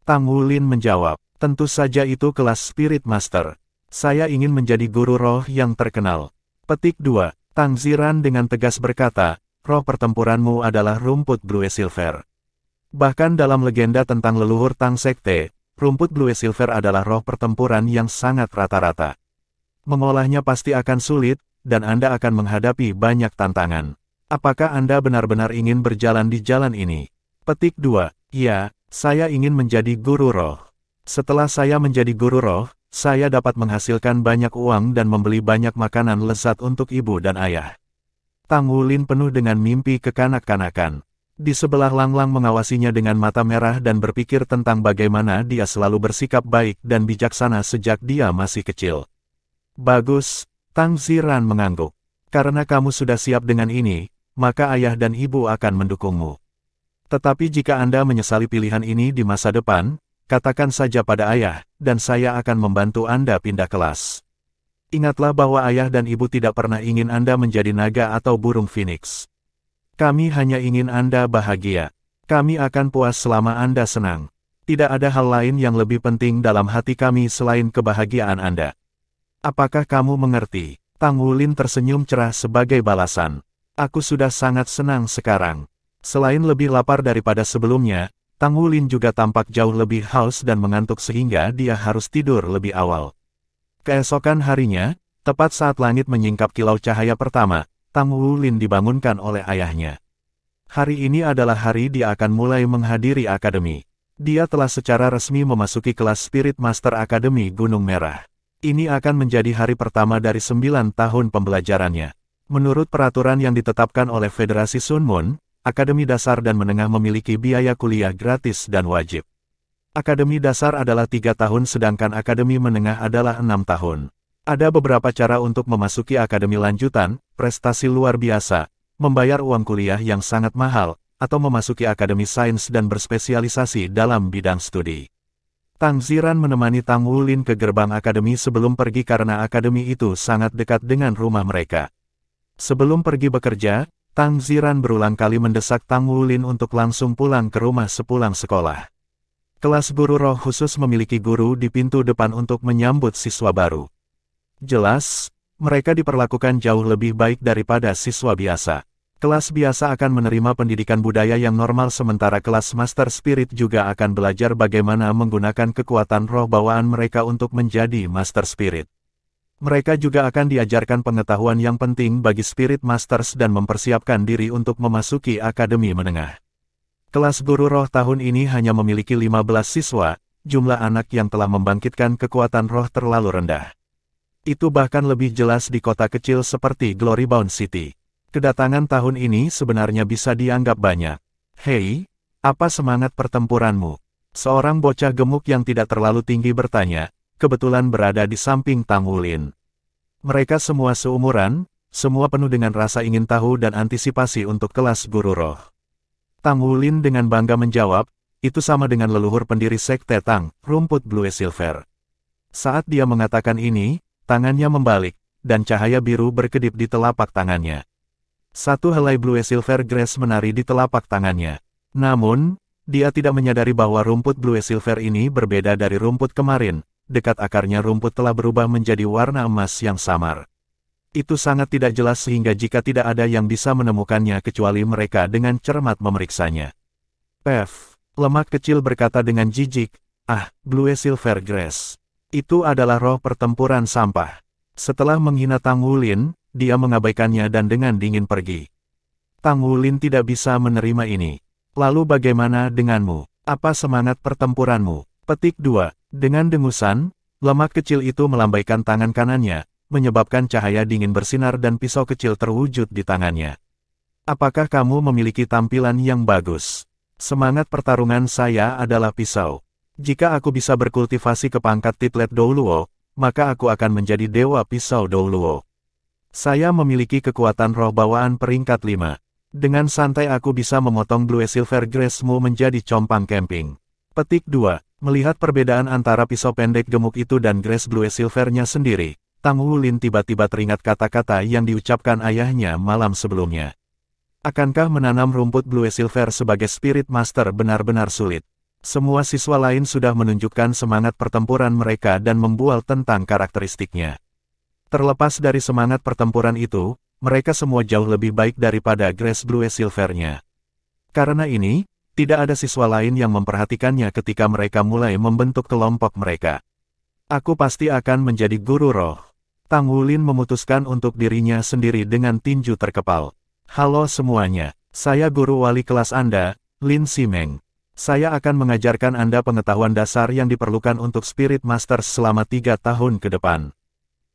Tang Wulin menjawab, tentu saja itu kelas Spirit Master. Saya ingin menjadi guru roh yang terkenal. Petik 2. Tang Ziran dengan tegas berkata, roh pertempuranmu adalah rumput Blue Silver. Bahkan dalam legenda tentang leluhur Tang Sekte, rumput Blue Silver adalah roh pertempuran yang sangat rata-rata. Mengolahnya pasti akan sulit, dan Anda akan menghadapi banyak tantangan. Apakah Anda benar-benar ingin berjalan di jalan ini? Petik 2. Ya, saya ingin menjadi guru roh. Setelah saya menjadi guru roh, saya dapat menghasilkan banyak uang dan membeli banyak makanan lezat untuk ibu dan ayah. Tang Wulin penuh dengan mimpi kekanak-kanakan. Di sebelah Lang Lang mengawasinya dengan mata merah dan berpikir tentang bagaimana dia selalu bersikap baik dan bijaksana sejak dia masih kecil. Bagus, Tang Ziran mengangguk. Karena kamu sudah siap dengan ini, maka ayah dan ibu akan mendukungmu. Tetapi jika Anda menyesali pilihan ini di masa depan, katakan saja pada ayah, dan saya akan membantu Anda pindah kelas. Ingatlah bahwa ayah dan ibu tidak pernah ingin Anda menjadi naga atau burung phoenix. Kami hanya ingin Anda bahagia. Kami akan puas selama Anda senang. Tidak ada hal lain yang lebih penting dalam hati kami selain kebahagiaan Anda. Apakah kamu mengerti? Tang Wulin tersenyum cerah sebagai balasan. Aku sudah sangat senang sekarang. Selain lebih lapar daripada sebelumnya, Tang Wulin juga tampak jauh lebih haus dan mengantuk sehingga dia harus tidur lebih awal. Keesokan harinya, tepat saat langit menyingkap kilau cahaya pertama, Tang Wulin dibangunkan oleh ayahnya. Hari ini adalah hari dia akan mulai menghadiri akademi. Dia telah secara resmi memasuki kelas Spirit Master Akademi Gunung Merah. Ini akan menjadi hari pertama dari 9 tahun pembelajarannya. Menurut peraturan yang ditetapkan oleh Federasi Sun Moon, Akademi Dasar dan Menengah memiliki biaya kuliah gratis dan wajib. Akademi Dasar adalah 3 tahun sedangkan Akademi Menengah adalah 6 tahun. Ada beberapa cara untuk memasuki akademi lanjutan, prestasi luar biasa, membayar uang kuliah yang sangat mahal, atau memasuki akademi sains dan berspesialisasi dalam bidang studi. Tang Ziran menemani Tang Wulin ke gerbang akademi sebelum pergi karena akademi itu sangat dekat dengan rumah mereka. Sebelum pergi bekerja, Tang Ziran berulang kali mendesak Tang Wulin untuk langsung pulang ke rumah sepulang sekolah. Kelas guru roh khusus memiliki guru di pintu depan untuk menyambut siswa baru. Jelas, mereka diperlakukan jauh lebih baik daripada siswa biasa. Kelas biasa akan menerima pendidikan budaya yang normal sementara kelas Master Spirit juga akan belajar bagaimana menggunakan kekuatan roh bawaan mereka untuk menjadi Master Spirit. Mereka juga akan diajarkan pengetahuan yang penting bagi Spirit Masters dan mempersiapkan diri untuk memasuki akademi menengah. Kelas guru roh tahun ini hanya memiliki 15 siswa, jumlah anak yang telah membangkitkan kekuatan roh terlalu rendah. Itu bahkan lebih jelas di kota kecil seperti Glorybound City. Kedatangan tahun ini sebenarnya bisa dianggap banyak. Hei, apa semangat pertempuranmu? Seorang bocah gemuk yang tidak terlalu tinggi bertanya, kebetulan berada di samping Tang Wulin. Mereka semua seumuran, semua penuh dengan rasa ingin tahu dan antisipasi untuk kelas guru roh. Tang Wulin dengan bangga menjawab, itu sama dengan leluhur pendiri Sekte Tang, rumput Blue Silver. Saat dia mengatakan ini, tangannya membalik, dan cahaya biru berkedip di telapak tangannya. Satu helai Blue Silver Grass menari di telapak tangannya. Namun, dia tidak menyadari bahwa rumput Blue Silver ini berbeda dari rumput kemarin, dekat akarnya rumput telah berubah menjadi warna emas yang samar. Itu sangat tidak jelas sehingga jika tidak ada yang bisa menemukannya kecuali mereka dengan cermat memeriksanya. Pev, lemak kecil berkata dengan jijik, Blue Silver Grace. Itu adalah roh pertempuran sampah. Setelah menghina Tang Wulin, dia mengabaikannya dan dengan dingin pergi. Tang Wulin tidak bisa menerima ini. Lalu bagaimana denganmu? Apa semangat pertempuranmu? Petik 2. Dengan dengusan, lemak kecil itu melambaikan tangan kanannya, menyebabkan cahaya dingin bersinar dan pisau kecil terwujud di tangannya. Apakah kamu memiliki tampilan yang bagus? Semangat pertarungan saya adalah pisau. Jika aku bisa berkultivasi ke pangkat Titlet Douluo, maka aku akan menjadi Dewa Pisau Douluo. Saya memiliki kekuatan roh bawaan peringkat 5. Dengan santai aku bisa memotong Blue Silver Grace-mu menjadi compang camping. Petik 2. Melihat perbedaan antara pisau pendek gemuk itu dan Grace Blue Silver-nya sendiri, Tang Wulin tiba-tiba teringat kata-kata yang diucapkan ayahnya malam sebelumnya. Akankah menanam rumput Blue Silver sebagai Spirit Master benar-benar sulit? Semua siswa lain sudah menunjukkan semangat pertempuran mereka dan membual tentang karakteristiknya. Terlepas dari semangat pertempuran itu, mereka semua jauh lebih baik daripada Grace Blue Silver-nya. Karena ini, tidak ada siswa lain yang memperhatikannya ketika mereka mulai membentuk kelompok mereka. Aku pasti akan menjadi guru roh. Tang Wulin memutuskan untuk dirinya sendiri dengan tinju terkepal. Halo semuanya, saya guru wali kelas Anda, Lin Simeng. Saya akan mengajarkan Anda pengetahuan dasar yang diperlukan untuk Spirit Masters selama 3 tahun ke depan.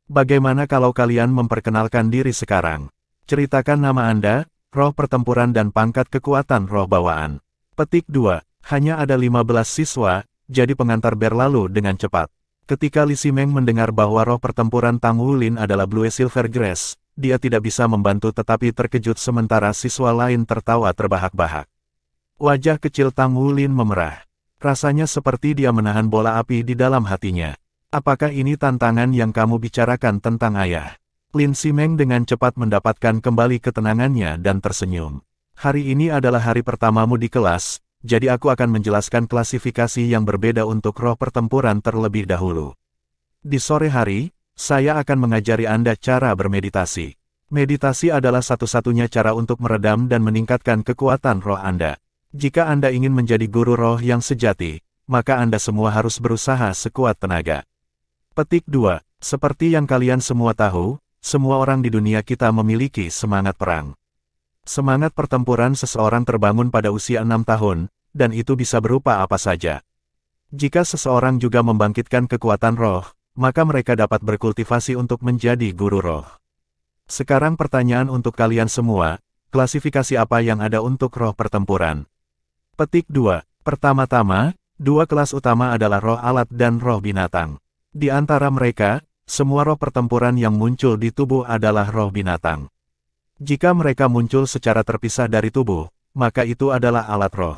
Bagaimana kalau kalian memperkenalkan diri sekarang? Ceritakan nama Anda, roh pertempuran dan pangkat kekuatan roh bawaan. Petik 2. Hanya ada 15 siswa, jadi pengantar berlalu dengan cepat. Ketika Li Simeng mendengar bahwa roh pertempuran Tang Wulin adalah Blue Silver Grace, dia tidak bisa membantu tetapi terkejut sementara siswa lain tertawa terbahak-bahak. Wajah kecil Tang Wulin memerah. Rasanya seperti dia menahan bola api di dalam hatinya. Apakah ini tantangan yang kamu bicarakan tentang ayah? Lin Simeng dengan cepat mendapatkan kembali ketenangannya dan tersenyum. Hari ini adalah hari pertamamu di kelas, jadi aku akan menjelaskan klasifikasi yang berbeda untuk roh pertempuran terlebih dahulu. Di sore hari, saya akan mengajari Anda cara bermeditasi. Meditasi adalah satu-satunya cara untuk meredam dan meningkatkan kekuatan roh Anda. Jika Anda ingin menjadi guru roh yang sejati, maka Anda semua harus berusaha sekuat tenaga. Petik 2. Seperti yang kalian semua tahu, semua orang di dunia kita memiliki semangat perang. Semangat pertempuran seseorang terbangun pada usia 6 tahun, dan itu bisa berupa apa saja. Jika seseorang juga membangkitkan kekuatan roh, maka mereka dapat berkultivasi untuk menjadi guru roh. Sekarang pertanyaan untuk kalian semua, klasifikasi apa yang ada untuk roh pertempuran? Petik 2. Pertama-tama, 2 kelas utama adalah roh alat dan roh binatang. Di antara mereka, semua roh pertempuran yang muncul di tubuh adalah roh binatang. Jika mereka muncul secara terpisah dari tubuh, maka itu adalah alat roh.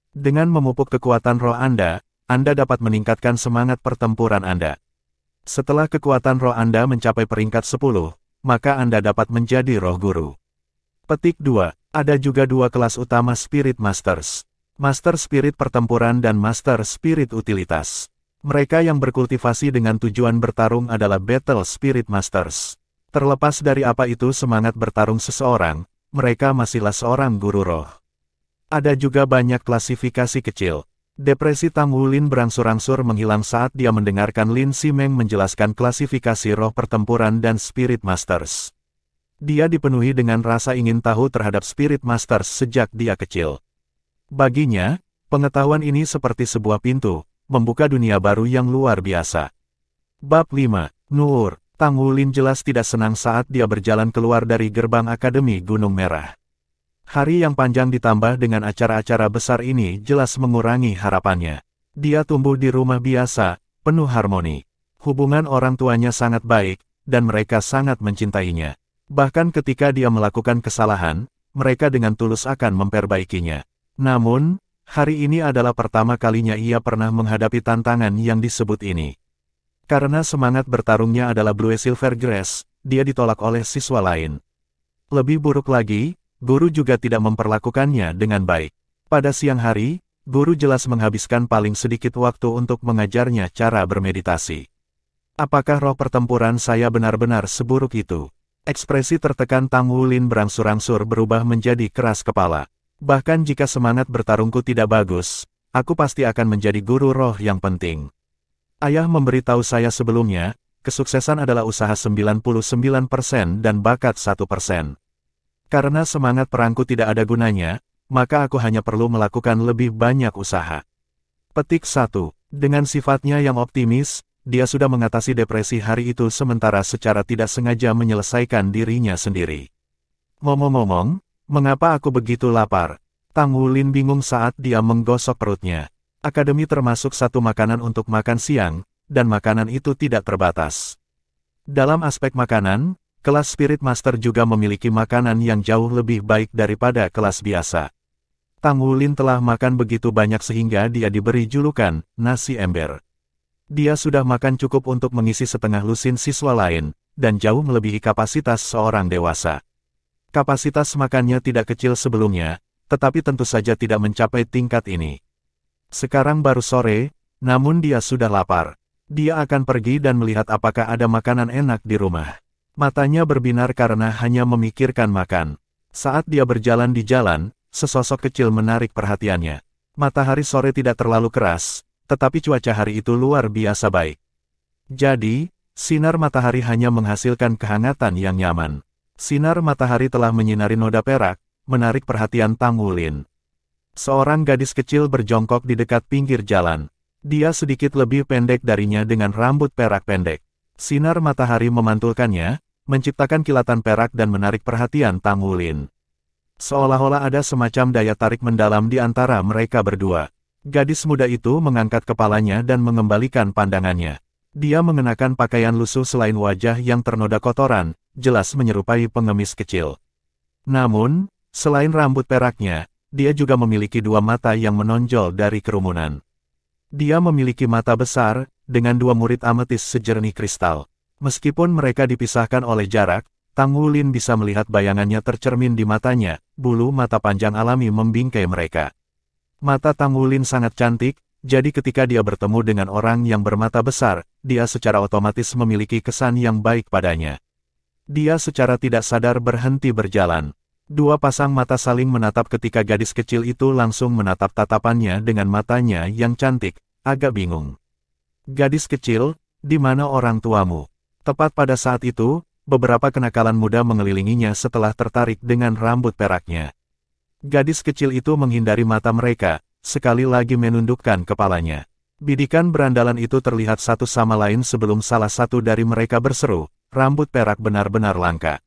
Dengan memupuk kekuatan roh Anda dapat meningkatkan semangat pertempuran Anda. Setelah kekuatan roh Anda mencapai peringkat 10, maka Anda dapat menjadi roh guru. Petik 2. Ada juga 2 kelas utama Spirit Masters. Master Spirit Pertempuran dan Master Spirit Utilitas. Mereka yang berkultivasi dengan tujuan bertarung adalah Battle Spirit Masters. Terlepas dari apa itu semangat bertarung seseorang, mereka masihlah seorang guru roh. Ada juga banyak klasifikasi kecil. Depresi Tang Wulin berangsur-angsur menghilang saat dia mendengarkan Lin Simeng menjelaskan klasifikasi roh pertempuran dan Spirit Masters. Dia dipenuhi dengan rasa ingin tahu terhadap Spirit Masters sejak dia kecil. Baginya, pengetahuan ini seperti sebuah pintu, membuka dunia baru yang luar biasa. Bab 5. Nur. Tang Wulin jelas tidak senang saat dia berjalan keluar dari gerbang Akademi Gunung Merah. Hari yang panjang ditambah dengan acara-acara besar ini jelas mengurangi harapannya. Dia tumbuh di rumah biasa, penuh harmoni. Hubungan orang tuanya sangat baik, dan mereka sangat mencintainya. Bahkan ketika dia melakukan kesalahan, mereka dengan tulus akan memperbaikinya. Namun, hari ini adalah pertama kalinya ia pernah menghadapi tantangan yang disebut ini. Karena semangat bertarungnya adalah Blue Silver Grace, dia ditolak oleh siswa lain. Lebih buruk lagi, guru juga tidak memperlakukannya dengan baik. Pada siang hari, guru jelas menghabiskan paling sedikit waktu untuk mengajarnya cara bermeditasi. Apakah roh pertempuran saya benar-benar seburuk itu? Ekspresi tertekan Tang Wulin berangsur-angsur berubah menjadi keras kepala. Bahkan jika semangat bertarungku tidak bagus, aku pasti akan menjadi guru roh yang penting. Ayah memberitahu saya sebelumnya, kesuksesan adalah usaha 99% dan bakat 1%. Karena semangat perangku tidak ada gunanya, maka aku hanya perlu melakukan lebih banyak usaha. Petik 1. Dengan sifatnya yang optimis, dia sudah mengatasi depresi hari itu sementara secara tidak sengaja menyelesaikan dirinya sendiri. Ngomong-ngomong, mengapa aku begitu lapar? Tang Wulin bingung saat dia menggosok perutnya. Akademi termasuk satu makanan untuk makan siang, dan makanan itu tidak terbatas. Dalam aspek makanan, kelas Spirit Master juga memiliki makanan yang jauh lebih baik daripada kelas biasa. Tang Wulin telah makan begitu banyak sehingga dia diberi julukan, nasi ember. Dia sudah makan cukup untuk mengisi setengah lusin siswa lain, dan jauh melebihi kapasitas seorang dewasa. Kapasitas makannya tidak kecil sebelumnya, tetapi tentu saja tidak mencapai tingkat ini. Sekarang baru sore, namun dia sudah lapar. Dia akan pergi dan melihat apakah ada makanan enak di rumah. Matanya berbinar karena hanya memikirkan makan. Saat dia berjalan di jalan, sesosok kecil menarik perhatiannya. Matahari sore tidak terlalu keras, tetapi cuaca hari itu luar biasa baik. Jadi, sinar matahari hanya menghasilkan kehangatan yang nyaman. Sinar matahari telah menyinari noda perak, menarik perhatian Tang Wulin. Seorang gadis kecil berjongkok di dekat pinggir jalan. Dia sedikit lebih pendek darinya dengan rambut perak pendek. Sinar matahari memantulkannya, menciptakan kilatan perak dan menarik perhatian Tang Wulin. Seolah-olah ada semacam daya tarik mendalam di antara mereka berdua. Gadis muda itu mengangkat kepalanya dan mengembalikan pandangannya. Dia mengenakan pakaian lusuh selain wajah yang ternoda kotoran, jelas menyerupai pengemis kecil. Namun, selain rambut peraknya, dia juga memiliki dua mata yang menonjol dari kerumunan. Dia memiliki mata besar, dengan dua murid ametis sejernih kristal. Meskipun mereka dipisahkan oleh jarak, Tang Wulin bisa melihat bayangannya tercermin di matanya, bulu mata panjang alami membingkai mereka. Mata Tang Wulin sangat cantik, jadi ketika dia bertemu dengan orang yang bermata besar, dia secara otomatis memiliki kesan yang baik padanya. Dia secara tidak sadar berhenti berjalan. Dua pasang mata saling menatap ketika gadis kecil itu langsung menatap tatapannya dengan matanya yang cantik, agak bingung. Gadis kecil, di mana orang tuamu? Tepat pada saat itu, beberapa kenakalan muda mengelilinginya setelah tertarik dengan rambut peraknya. Gadis kecil itu menghindari mata mereka, sekali lagi menundukkan kepalanya. Bidikan berandalan itu terlihat satu sama lain sebelum salah satu dari mereka berseru, rambut perak benar-benar langka.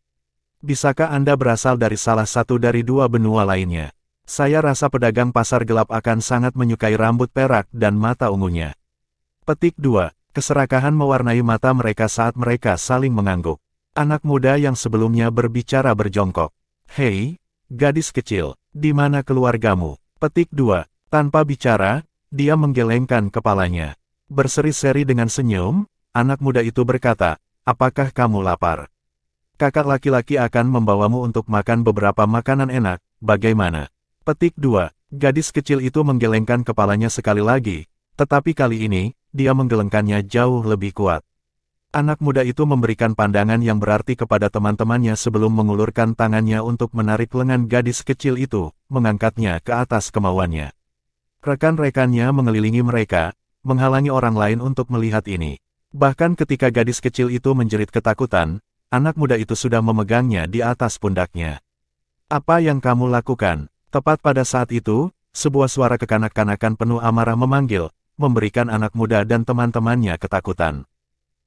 Bisakah Anda berasal dari salah satu dari dua benua lainnya? Saya rasa pedagang pasar gelap akan sangat menyukai rambut perak dan mata ungunya. Petik 2. Keserakahan mewarnai mata mereka saat mereka saling mengangguk. Anak muda yang sebelumnya berbicara berjongkok. Hei, gadis kecil, di mana keluargamu? Petik 2. Tanpa bicara, dia menggelengkan kepalanya. Berseri-seri dengan senyum, anak muda itu berkata, apakah kamu lapar? Kakak laki-laki akan membawamu untuk makan beberapa makanan enak, bagaimana? Petik 2. Gadis kecil itu menggelengkan kepalanya sekali lagi, tetapi kali ini, dia menggelengkannya jauh lebih kuat. Anak muda itu memberikan pandangan yang berarti kepada teman-temannya sebelum mengulurkan tangannya untuk menarik lengan gadis kecil itu, mengangkatnya ke atas kemauannya. Rekan-rekannya mengelilingi mereka, menghalangi orang lain untuk melihat ini. Bahkan ketika gadis kecil itu menjerit ketakutan, anak muda itu sudah memegangnya di atas pundaknya. Apa yang kamu lakukan? Tepat pada saat itu, sebuah suara kekanak-kanakan penuh amarah memanggil, memberikan anak muda dan teman-temannya ketakutan.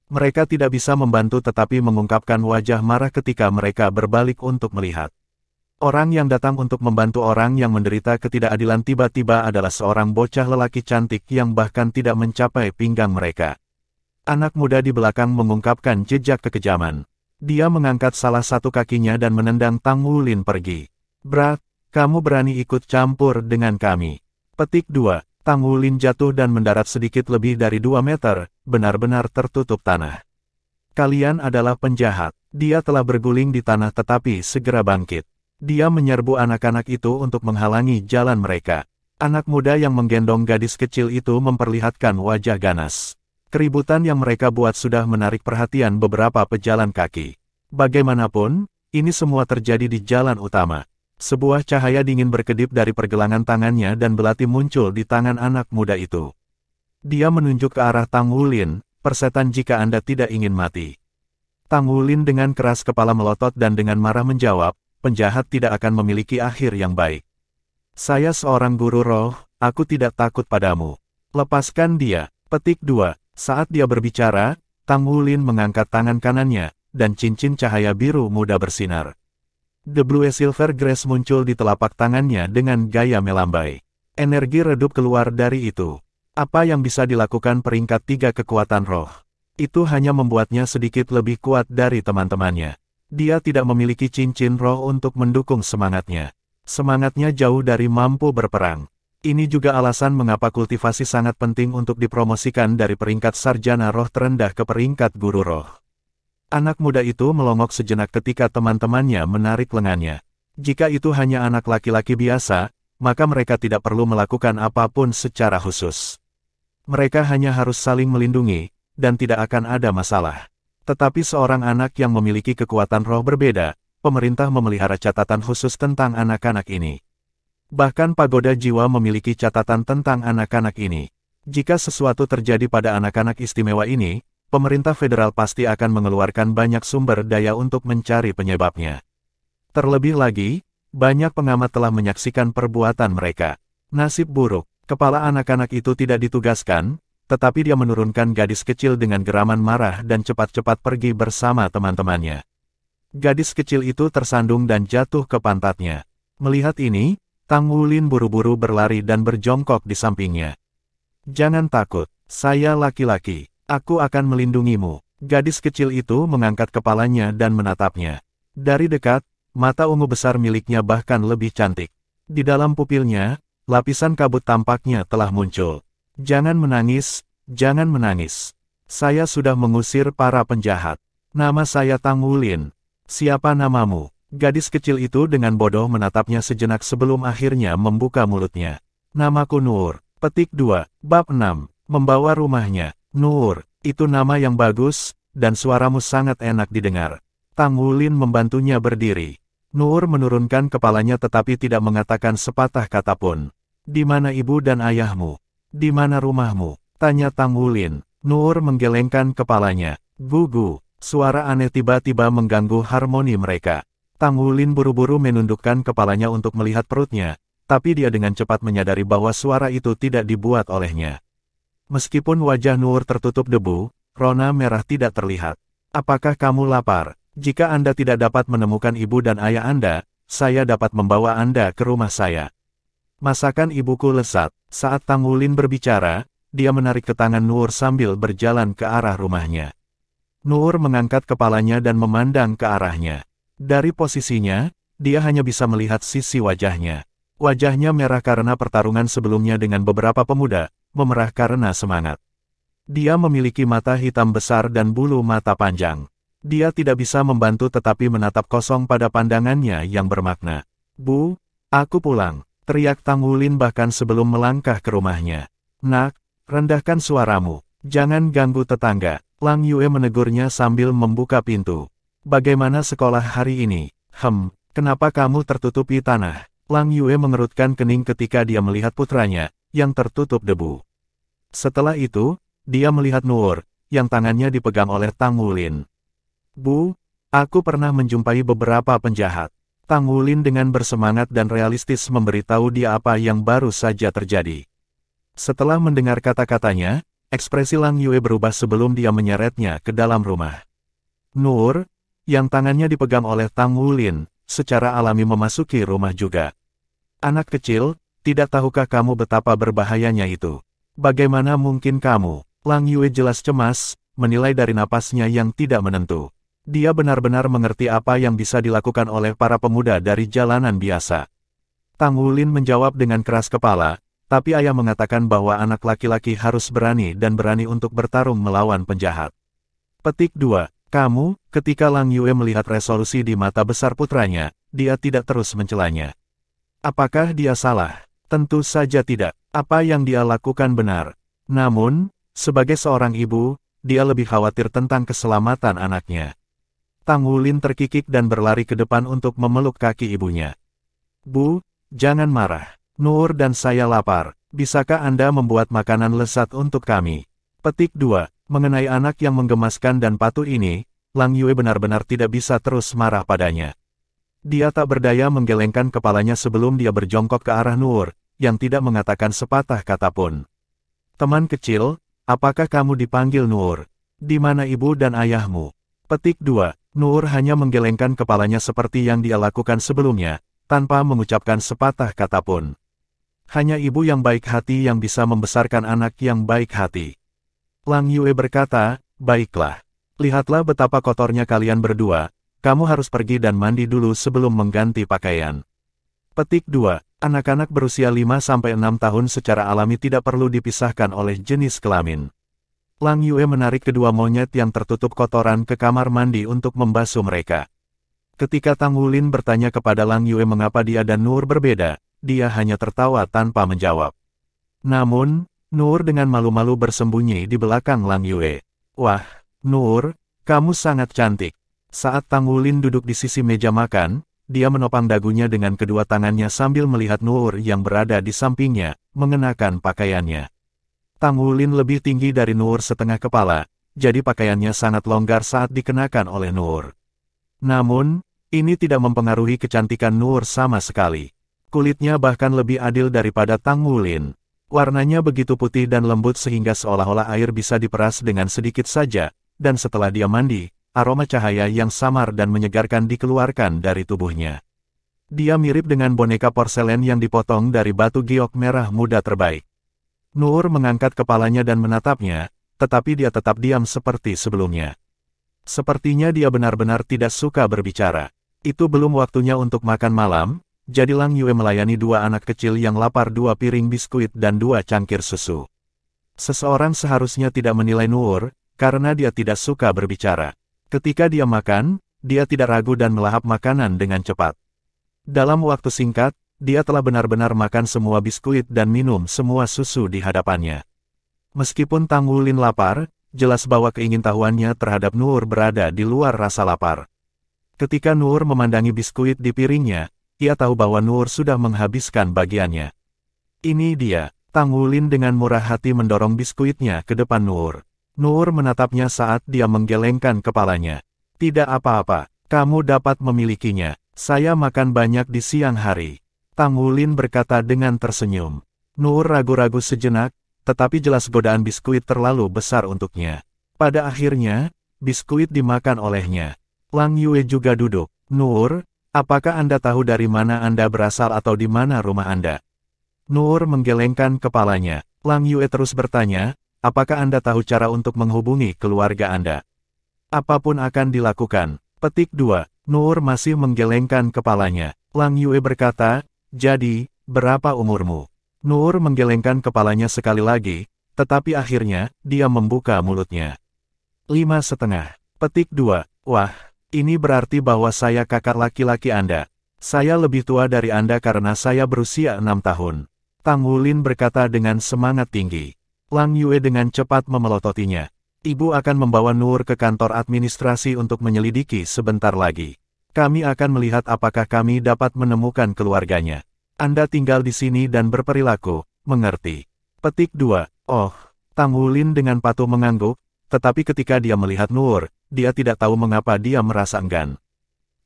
Mereka tidak bisa membantu tetapi mengungkapkan wajah marah ketika mereka berbalik untuk melihat. Orang yang datang untuk membantu orang yang menderita ketidakadilan tiba-tiba adalah seorang bocah lelaki cantik yang bahkan tidak mencapai pinggang mereka. Anak muda di belakang mengungkapkan jejak kekejaman. Dia mengangkat salah satu kakinya dan menendang Tang Wulin pergi. Brat, kamu berani ikut campur dengan kami. Petik 2. Tang Wulin jatuh dan mendarat sedikit lebih dari 2 meter, benar-benar tertutup tanah. Kalian adalah penjahat. Dia telah berguling di tanah tetapi segera bangkit. Dia menyerbu anak-anak itu untuk menghalangi jalan mereka. Anak muda yang menggendong gadis kecil itu memperlihatkan wajah ganas. Keributan yang mereka buat sudah menarik perhatian beberapa pejalan kaki. Bagaimanapun, ini semua terjadi di jalan utama. Sebuah cahaya dingin berkedip dari pergelangan tangannya dan belati muncul di tangan anak muda itu. Dia menunjuk ke arah Tang Wulin, persetan jika Anda tidak ingin mati. Tang Wulin dengan keras kepala melotot dan dengan marah menjawab, penjahat tidak akan memiliki akhir yang baik. Saya seorang guru roh, aku tidak takut padamu. Lepaskan dia. Petik 2. Saat dia berbicara, Tang Wulin mengangkat tangan kanannya, dan cincin cahaya biru muda bersinar. The Blue Silver Grace muncul di telapak tangannya dengan gaya melambai. Energi redup keluar dari itu. Apa yang bisa dilakukan peringkat 3 kekuatan roh? Itu hanya membuatnya sedikit lebih kuat dari teman-temannya. Dia tidak memiliki cincin roh untuk mendukung semangatnya. Semangatnya jauh dari mampu berperang. Ini juga alasan mengapa kultivasi sangat penting untuk dipromosikan dari peringkat sarjana roh terendah ke peringkat guru roh. Anak muda itu melongok sejenak ketika teman-temannya menarik lengannya. Jika itu hanya anak laki-laki biasa, maka mereka tidak perlu melakukan apapun secara khusus. Mereka hanya harus saling melindungi, dan tidak akan ada masalah. Tetapi seorang anak yang memiliki kekuatan roh berbeda, pemerintah memelihara catatan khusus tentang anak-anak ini. Bahkan Pagoda Jiwa memiliki catatan tentang anak-anak ini. Jika sesuatu terjadi pada anak-anak istimewa ini, pemerintah federal pasti akan mengeluarkan banyak sumber daya untuk mencari penyebabnya. Terlebih lagi, banyak pengamat telah menyaksikan perbuatan mereka. Nasib buruk, kepala anak-anak itu tidak ditugaskan, tetapi dia menurunkan gadis kecil dengan geraman marah dan cepat-cepat pergi bersama teman-temannya. Gadis kecil itu tersandung dan jatuh ke pantatnya. Melihat ini, Tang Wulin buru-buru berlari dan berjongkok di sampingnya. Jangan takut, saya laki-laki. Aku akan melindungimu. Gadis kecil itu mengangkat kepalanya dan menatapnya. Dari dekat, mata ungu besar miliknya bahkan lebih cantik. Di dalam pupilnya, lapisan kabut tampaknya telah muncul. Jangan menangis, jangan menangis. Saya sudah mengusir para penjahat. Nama saya Tang Wulin. Siapa namamu? Gadis kecil itu dengan bodoh menatapnya sejenak sebelum akhirnya membuka mulutnya. Namaku Nur. Petik 2. Bab 6. Membawa rumahnya. Nur, itu nama yang bagus, dan suaramu sangat enak didengar. Tang Wulin membantunya berdiri. Nur menurunkan kepalanya tetapi tidak mengatakan sepatah kata pun. Di mana ibu dan ayahmu? Di mana rumahmu? Tanya Tang Wulin. Nur menggelengkan kepalanya. Gugu, suara aneh tiba-tiba mengganggu harmoni mereka. Tang Wulin buru-buru menundukkan kepalanya untuk melihat perutnya, tapi dia dengan cepat menyadari bahwa suara itu tidak dibuat olehnya. Meskipun wajah Nur tertutup debu, rona merah tidak terlihat. Apakah kamu lapar? Jika Anda tidak dapat menemukan ibu dan ayah Anda, saya dapat membawa Anda ke rumah saya. Masakan ibuku lezat. Saat Tang Wulin berbicara, dia menarik ke tangan Nur sambil berjalan ke arah rumahnya. Nur mengangkat kepalanya dan memandang ke arahnya. Dari posisinya, dia hanya bisa melihat sisi wajahnya. Wajahnya merah karena pertarungan sebelumnya dengan beberapa pemuda, memerah karena semangat. Dia memiliki mata hitam besar dan bulu mata panjang. Dia tidak bisa membantu tetapi menatap kosong pada pandangannya yang bermakna. Bu, aku pulang, teriak Tang Wulin bahkan sebelum melangkah ke rumahnya. Nak, rendahkan suaramu, jangan ganggu tetangga. Lang Yue menegurnya sambil membuka pintu. Bagaimana sekolah hari ini? Kenapa kamu tertutupi tanah? Lang Yue mengerutkan kening ketika dia melihat putranya, yang tertutup debu. Setelah itu, dia melihat Nur, yang tangannya dipegang oleh Tang Wulin. Bu, aku pernah menjumpai beberapa penjahat. Tang Wulin dengan bersemangat dan realistis memberitahu dia apa yang baru saja terjadi. Setelah mendengar kata-katanya, ekspresi Lang Yue berubah sebelum dia menyeretnya ke dalam rumah. Nur, yang tangannya dipegang oleh Tang Wulin, secara alami memasuki rumah juga. Anak kecil, tidak tahukah kamu betapa berbahayanya itu? Bagaimana mungkin kamu? Lang Yue jelas cemas, menilai dari napasnya yang tidak menentu. Dia benar-benar mengerti apa yang bisa dilakukan oleh para pemuda dari jalanan biasa. Tang Wulin menjawab dengan keras kepala, tapi ayah mengatakan bahwa anak laki-laki harus berani dan berani untuk bertarung melawan penjahat. Petik 2. Kamu, ketika Lang Yue melihat resolusi di mata besar putranya, dia tidak terus mencelanya. Apakah dia salah? Tentu saja tidak. Apa yang dia lakukan benar. Namun, sebagai seorang ibu, dia lebih khawatir tentang keselamatan anaknya. Tang Wulin terkikik dan berlari ke depan untuk memeluk kaki ibunya. Bu, jangan marah. Nur dan saya lapar. Bisakah Anda membuat makanan lezat untuk kami? Petik 2. Mengenai anak yang menggemaskan dan patuh ini, Lang Yue benar-benar tidak bisa terus marah padanya. Dia tak berdaya menggelengkan kepalanya sebelum dia berjongkok ke arah Nur, yang tidak mengatakan sepatah kata pun. Teman kecil, apakah kamu dipanggil Nur? Di mana ibu dan ayahmu? Petik 2. Nur hanya menggelengkan kepalanya seperti yang dia lakukan sebelumnya, tanpa mengucapkan sepatah kata pun. Hanya ibu yang baik hati yang bisa membesarkan anak yang baik hati. Lang Yue berkata, baiklah. Lihatlah betapa kotornya kalian berdua, kamu harus pergi dan mandi dulu sebelum mengganti pakaian. Petik 2. Anak-anak berusia 5-6 tahun secara alami tidak perlu dipisahkan oleh jenis kelamin. Lang Yue menarik kedua monyet yang tertutup kotoran ke kamar mandi untuk membasuh mereka. Ketika Tang Wulin bertanya kepada Lang Yue mengapa dia dan Nur berbeda, dia hanya tertawa tanpa menjawab. Namun, Nur dengan malu-malu bersembunyi di belakang Lang Yue. Wah, Nur, kamu sangat cantik. Saat Tang Wulin duduk di sisi meja makan, dia menopang dagunya dengan kedua tangannya sambil melihat Nur yang berada di sampingnya, mengenakan pakaiannya. Tang Wulin lebih tinggi dari Nur setengah kepala, jadi pakaiannya sangat longgar saat dikenakan oleh Nur. Namun, ini tidak mempengaruhi kecantikan Nur sama sekali. Kulitnya bahkan lebih adil daripada Tang Wulin. Warnanya begitu putih dan lembut sehingga seolah-olah air bisa diperas dengan sedikit saja, dan setelah dia mandi, aroma cahaya yang samar dan menyegarkan dikeluarkan dari tubuhnya. Dia mirip dengan boneka porselen yang dipotong dari batu giok merah muda terbaik. Nur mengangkat kepalanya dan menatapnya, tetapi dia tetap diam seperti sebelumnya. Sepertinya dia benar-benar tidak suka berbicara. Itu belum waktunya untuk makan malam, jadi Lang Yue melayani dua anak kecil yang lapar 2 piring biskuit dan 2 cangkir susu. Seseorang seharusnya tidak menilai Nur, karena dia tidak suka berbicara. Ketika dia makan, dia tidak ragu dan melahap makanan dengan cepat. Dalam waktu singkat, dia telah benar-benar makan semua biskuit dan minum semua susu di hadapannya. Meskipun Tang Wulin lapar, jelas bahwa keingintahuannya terhadap Nur berada di luar rasa lapar. Ketika Nur memandangi biskuit di piringnya, ia tahu bahwa Nur sudah menghabiskan bagiannya. Ini dia, Tang Wulin dengan murah hati mendorong biskuitnya ke depan Nur. Nur menatapnya saat dia menggelengkan kepalanya. Tidak apa-apa, kamu dapat memilikinya. Saya makan banyak di siang hari. Tang Wulin berkata dengan tersenyum. Nur ragu-ragu sejenak, tetapi jelas godaan biskuit terlalu besar untuknya. Pada akhirnya, biskuit dimakan olehnya. Lang Yue juga duduk. Nur, apakah Anda tahu dari mana Anda berasal atau di mana rumah Anda? Nur menggelengkan kepalanya. Lang Yue terus bertanya, apakah Anda tahu cara untuk menghubungi keluarga Anda? Apapun akan dilakukan. Petik 2. Nur masih menggelengkan kepalanya. Lang Yue berkata, jadi, berapa umurmu? Nur menggelengkan kepalanya sekali lagi, tetapi akhirnya, dia membuka mulutnya. 5,5. Petik 2. Wah, ini berarti bahwa saya kakak laki-laki Anda. Saya lebih tua dari Anda karena saya berusia 6 tahun. Tang Wulin berkata dengan semangat tinggi. Lang Yue dengan cepat memelototinya. Ibu akan membawa Nur ke kantor administrasi untuk menyelidiki sebentar lagi. Kami akan melihat apakah kami dapat menemukan keluarganya. Anda tinggal di sini dan berperilaku, mengerti. Petik 2. Oh, Tang Wulin dengan patuh mengangguk, tetapi ketika dia melihat Nur, dia tidak tahu mengapa dia merasa enggan.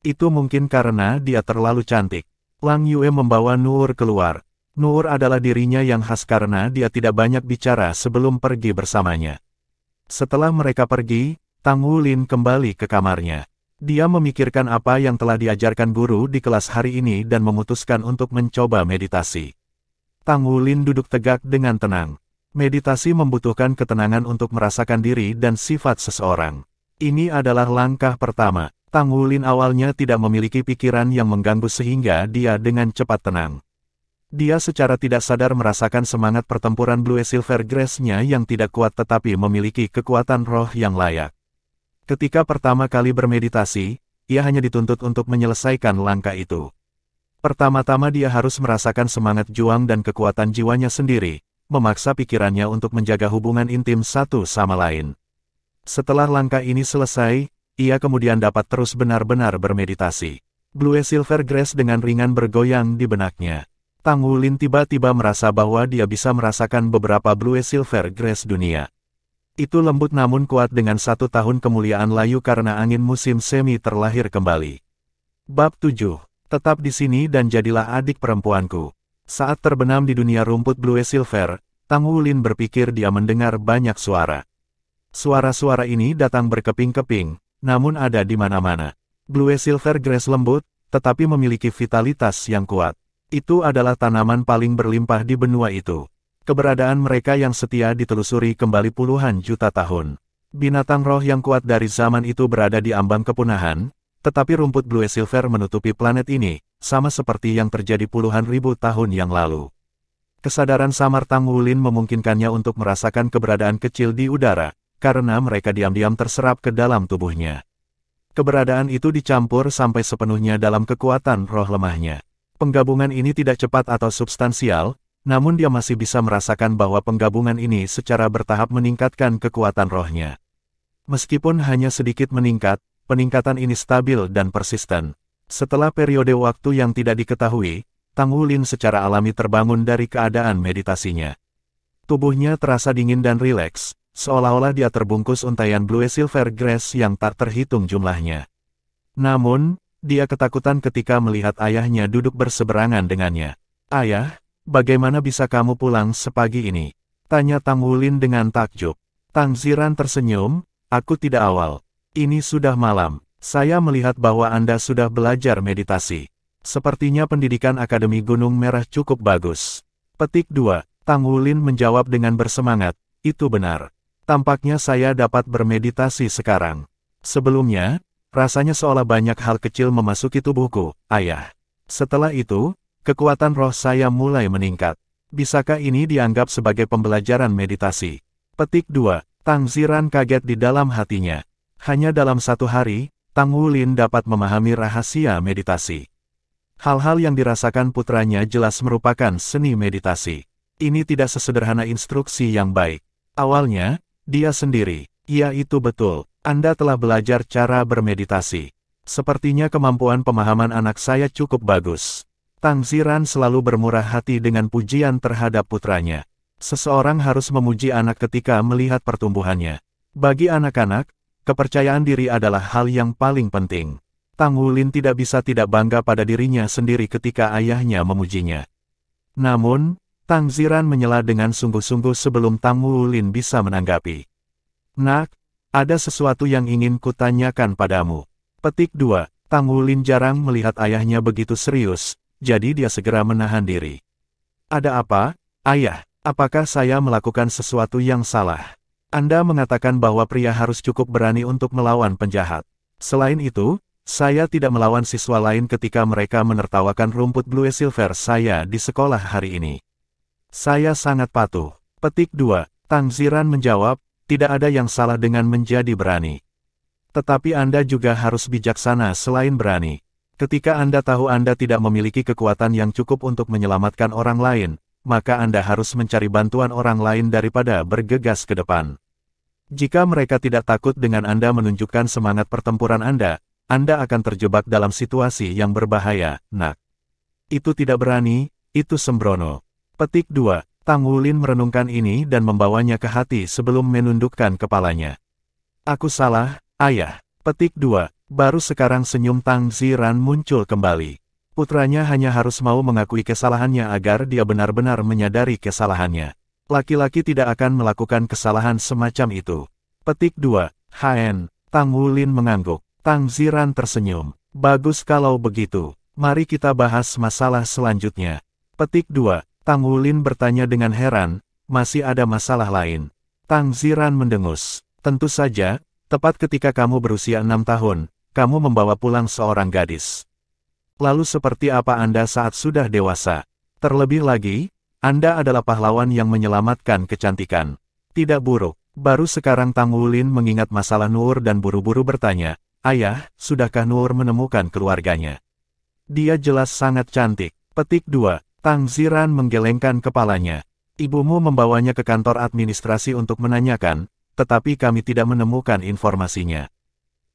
Itu mungkin karena dia terlalu cantik. Lang Yue membawa Nur keluar. Nur adalah dirinya yang khas karena dia tidak banyak bicara sebelum pergi bersamanya. Setelah mereka pergi, Tang Wulin kembali ke kamarnya. Dia memikirkan apa yang telah diajarkan guru di kelas hari ini dan memutuskan untuk mencoba meditasi. Tang Wulin duduk tegak dengan tenang. Meditasi membutuhkan ketenangan untuk merasakan diri dan sifat seseorang. Ini adalah langkah pertama. Tang Wulin awalnya tidak memiliki pikiran yang mengganggu sehingga dia dengan cepat tenang. Dia secara tidak sadar merasakan semangat pertempuran Blue Silver Grace-nya yang tidak kuat tetapi memiliki kekuatan roh yang layak. Ketika pertama kali bermeditasi, ia hanya dituntut untuk menyelesaikan langkah itu. Pertama-tama dia harus merasakan semangat juang dan kekuatan jiwanya sendiri, memaksa pikirannya untuk menjaga hubungan intim satu sama lain. Setelah langkah ini selesai, ia kemudian dapat terus benar-benar bermeditasi. Blue Silver Grace dengan ringan bergoyang di benaknya. Tang Wulin tiba-tiba merasa bahwa dia bisa merasakan beberapa Blue Silver Grace dunia. Itu lembut namun kuat dengan 1 tahun kemuliaan layu karena angin musim semi terlahir kembali. Bab 7. Tetap di sini dan jadilah adik perempuanku. Saat terbenam di dunia rumput Blue Silver, Tang Wulin berpikir dia mendengar banyak suara. Suara-suara ini datang berkeping-keping, namun ada di mana-mana. Blue Silver Grace lembut, tetapi memiliki vitalitas yang kuat. Itu adalah tanaman paling berlimpah di benua itu. Keberadaan mereka yang setia ditelusuri kembali puluhan juta tahun. Binatang roh yang kuat dari zaman itu berada di ambang kepunahan, tetapi rumput Blue Silver menutupi planet ini, sama seperti yang terjadi puluhan ribu tahun yang lalu. Kesadaran samar Tang Wulin memungkinkannya untuk merasakan keberadaan kecil di udara, karena mereka diam-diam terserap ke dalam tubuhnya. Keberadaan itu dicampur sampai sepenuhnya dalam kekuatan roh lemahnya. Penggabungan ini tidak cepat atau substansial, namun dia masih bisa merasakan bahwa penggabungan ini secara bertahap meningkatkan kekuatan rohnya. Meskipun hanya sedikit meningkat, peningkatan ini stabil dan persisten. Setelah periode waktu yang tidak diketahui, Tang Wulin secara alami terbangun dari keadaan meditasinya. Tubuhnya terasa dingin dan rileks, seolah-olah dia terbungkus untaian Blue Silver Grace yang tak terhitung jumlahnya. Namun, dia ketakutan ketika melihat ayahnya duduk berseberangan dengannya. "Ayah, bagaimana bisa kamu pulang sepagi ini?" tanya Tang Wulin dengan takjub. Tang Ziran tersenyum, "Aku tidak awal. Ini sudah malam. Saya melihat bahwa Anda sudah belajar meditasi. Sepertinya pendidikan Akademi Gunung Merah cukup bagus." Petik 2. Tang Wulin menjawab dengan bersemangat, "Itu benar. Tampaknya saya dapat bermeditasi sekarang. Sebelumnya, rasanya seolah banyak hal kecil memasuki tubuhku, Ayah. Setelah itu, kekuatan roh saya mulai meningkat. Bisakah ini dianggap sebagai pembelajaran meditasi?" Petik 2. Tang Ziran kaget di dalam hatinya. Hanya dalam 1 hari, Tang Wulin dapat memahami rahasia meditasi. Hal-hal yang dirasakan putranya jelas merupakan seni meditasi. Ini tidak sesederhana instruksi yang baik. Awalnya, dia sendiri, "Ya itu betul, Anda telah belajar cara bermeditasi. Sepertinya kemampuan pemahaman anak saya cukup bagus." Tang Ziran selalu bermurah hati dengan pujian terhadap putranya. Seseorang harus memuji anak ketika melihat pertumbuhannya. Bagi anak-anak, kepercayaan diri adalah hal yang paling penting. Tang Wulin tidak bisa tidak bangga pada dirinya sendiri ketika ayahnya memujinya. Namun, Tang Ziran menyela dengan sungguh-sungguh sebelum Tang Wulin bisa menanggapi. "Nak, ada sesuatu yang ingin kutanyakan padamu." Petik 2. Tang Wulin jarang melihat ayahnya begitu serius, jadi dia segera menahan diri. "Ada apa, Ayah? Apakah saya melakukan sesuatu yang salah? Anda mengatakan bahwa pria harus cukup berani untuk melawan penjahat. Selain itu, saya tidak melawan siswa lain ketika mereka menertawakan rumput Blue Silver saya di sekolah hari ini. Saya sangat patuh." Petik 2. Tang Ziran menjawab, "Tidak ada yang salah dengan menjadi berani. Tetapi Anda juga harus bijaksana selain berani. Ketika Anda tahu Anda tidak memiliki kekuatan yang cukup untuk menyelamatkan orang lain, maka Anda harus mencari bantuan orang lain daripada bergegas ke depan. Jika mereka tidak takut dengan Anda menunjukkan semangat pertempuran Anda akan terjebak dalam situasi yang berbahaya, Nak. Itu tidak berani, itu sembrono." Petik 2. Tang Wulin merenungkan ini dan membawanya ke hati sebelum menundukkan kepalanya. "Aku salah, Ayah." Petik 2. Baru sekarang senyum Tang Ziran muncul kembali. Putranya hanya harus mau mengakui kesalahannya agar dia benar-benar menyadari kesalahannya. Laki-laki tidak akan melakukan kesalahan semacam itu. Petik 2. "Haen." Tang Wulin mengangguk. Tang Ziran tersenyum. "Bagus kalau begitu. Mari kita bahas masalah selanjutnya." Petik 2. Tang Wulin bertanya dengan heran, "Masih ada masalah lain?" Tang Ziran mendengus. "Tentu saja, tepat ketika kamu berusia 6 tahun, kamu membawa pulang seorang gadis. Lalu seperti apa Anda saat sudah dewasa? Terlebih lagi, Anda adalah pahlawan yang menyelamatkan kecantikan. Tidak buruk." Baru sekarang Tang Wulin mengingat masalah Nur dan buru-buru bertanya, "Ayah, sudahkah Nur menemukan keluarganya? Dia jelas sangat cantik." Petik 2. Tang Ziran menggelengkan kepalanya. "Ibumu membawanya ke kantor administrasi untuk menanyakan, tetapi kami tidak menemukan informasinya."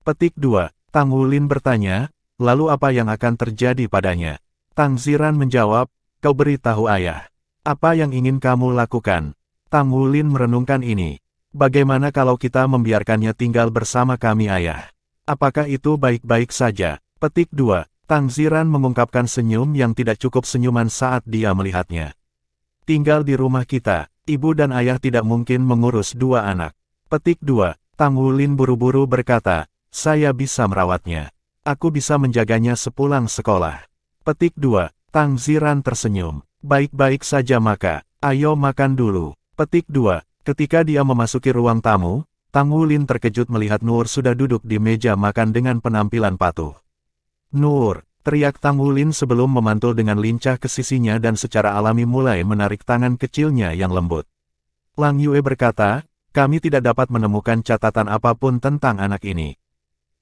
Petik 2. Tang Wulin bertanya, lalu apa yang akan terjadi padanya? Tang Ziran menjawab, kau beritahu ayah. Apa yang ingin kamu lakukan? Tang Wulin merenungkan ini. Bagaimana kalau kita membiarkannya tinggal bersama kami ayah? Apakah itu baik-baik saja? Petik 2. Tang Ziran mengungkapkan senyum yang tidak cukup senyuman saat dia melihatnya. Tinggal di rumah kita, ibu dan ayah tidak mungkin mengurus dua anak. Petik 2. Tang Wulin buru-buru berkata, saya bisa merawatnya. Aku bisa menjaganya sepulang sekolah. Petik 2. Tang Ziran tersenyum. Baik-baik saja maka, ayo makan dulu. Petik 2. Ketika dia memasuki ruang tamu, Tang Wulin terkejut melihat Nur sudah duduk di meja makan dengan penampilan patuh. Nur, teriak Tang Wulin sebelum memantul dengan lincah ke sisinya dan secara alami mulai menarik tangan kecilnya yang lembut. Lang Yue berkata, kami tidak dapat menemukan catatan apapun tentang anak ini.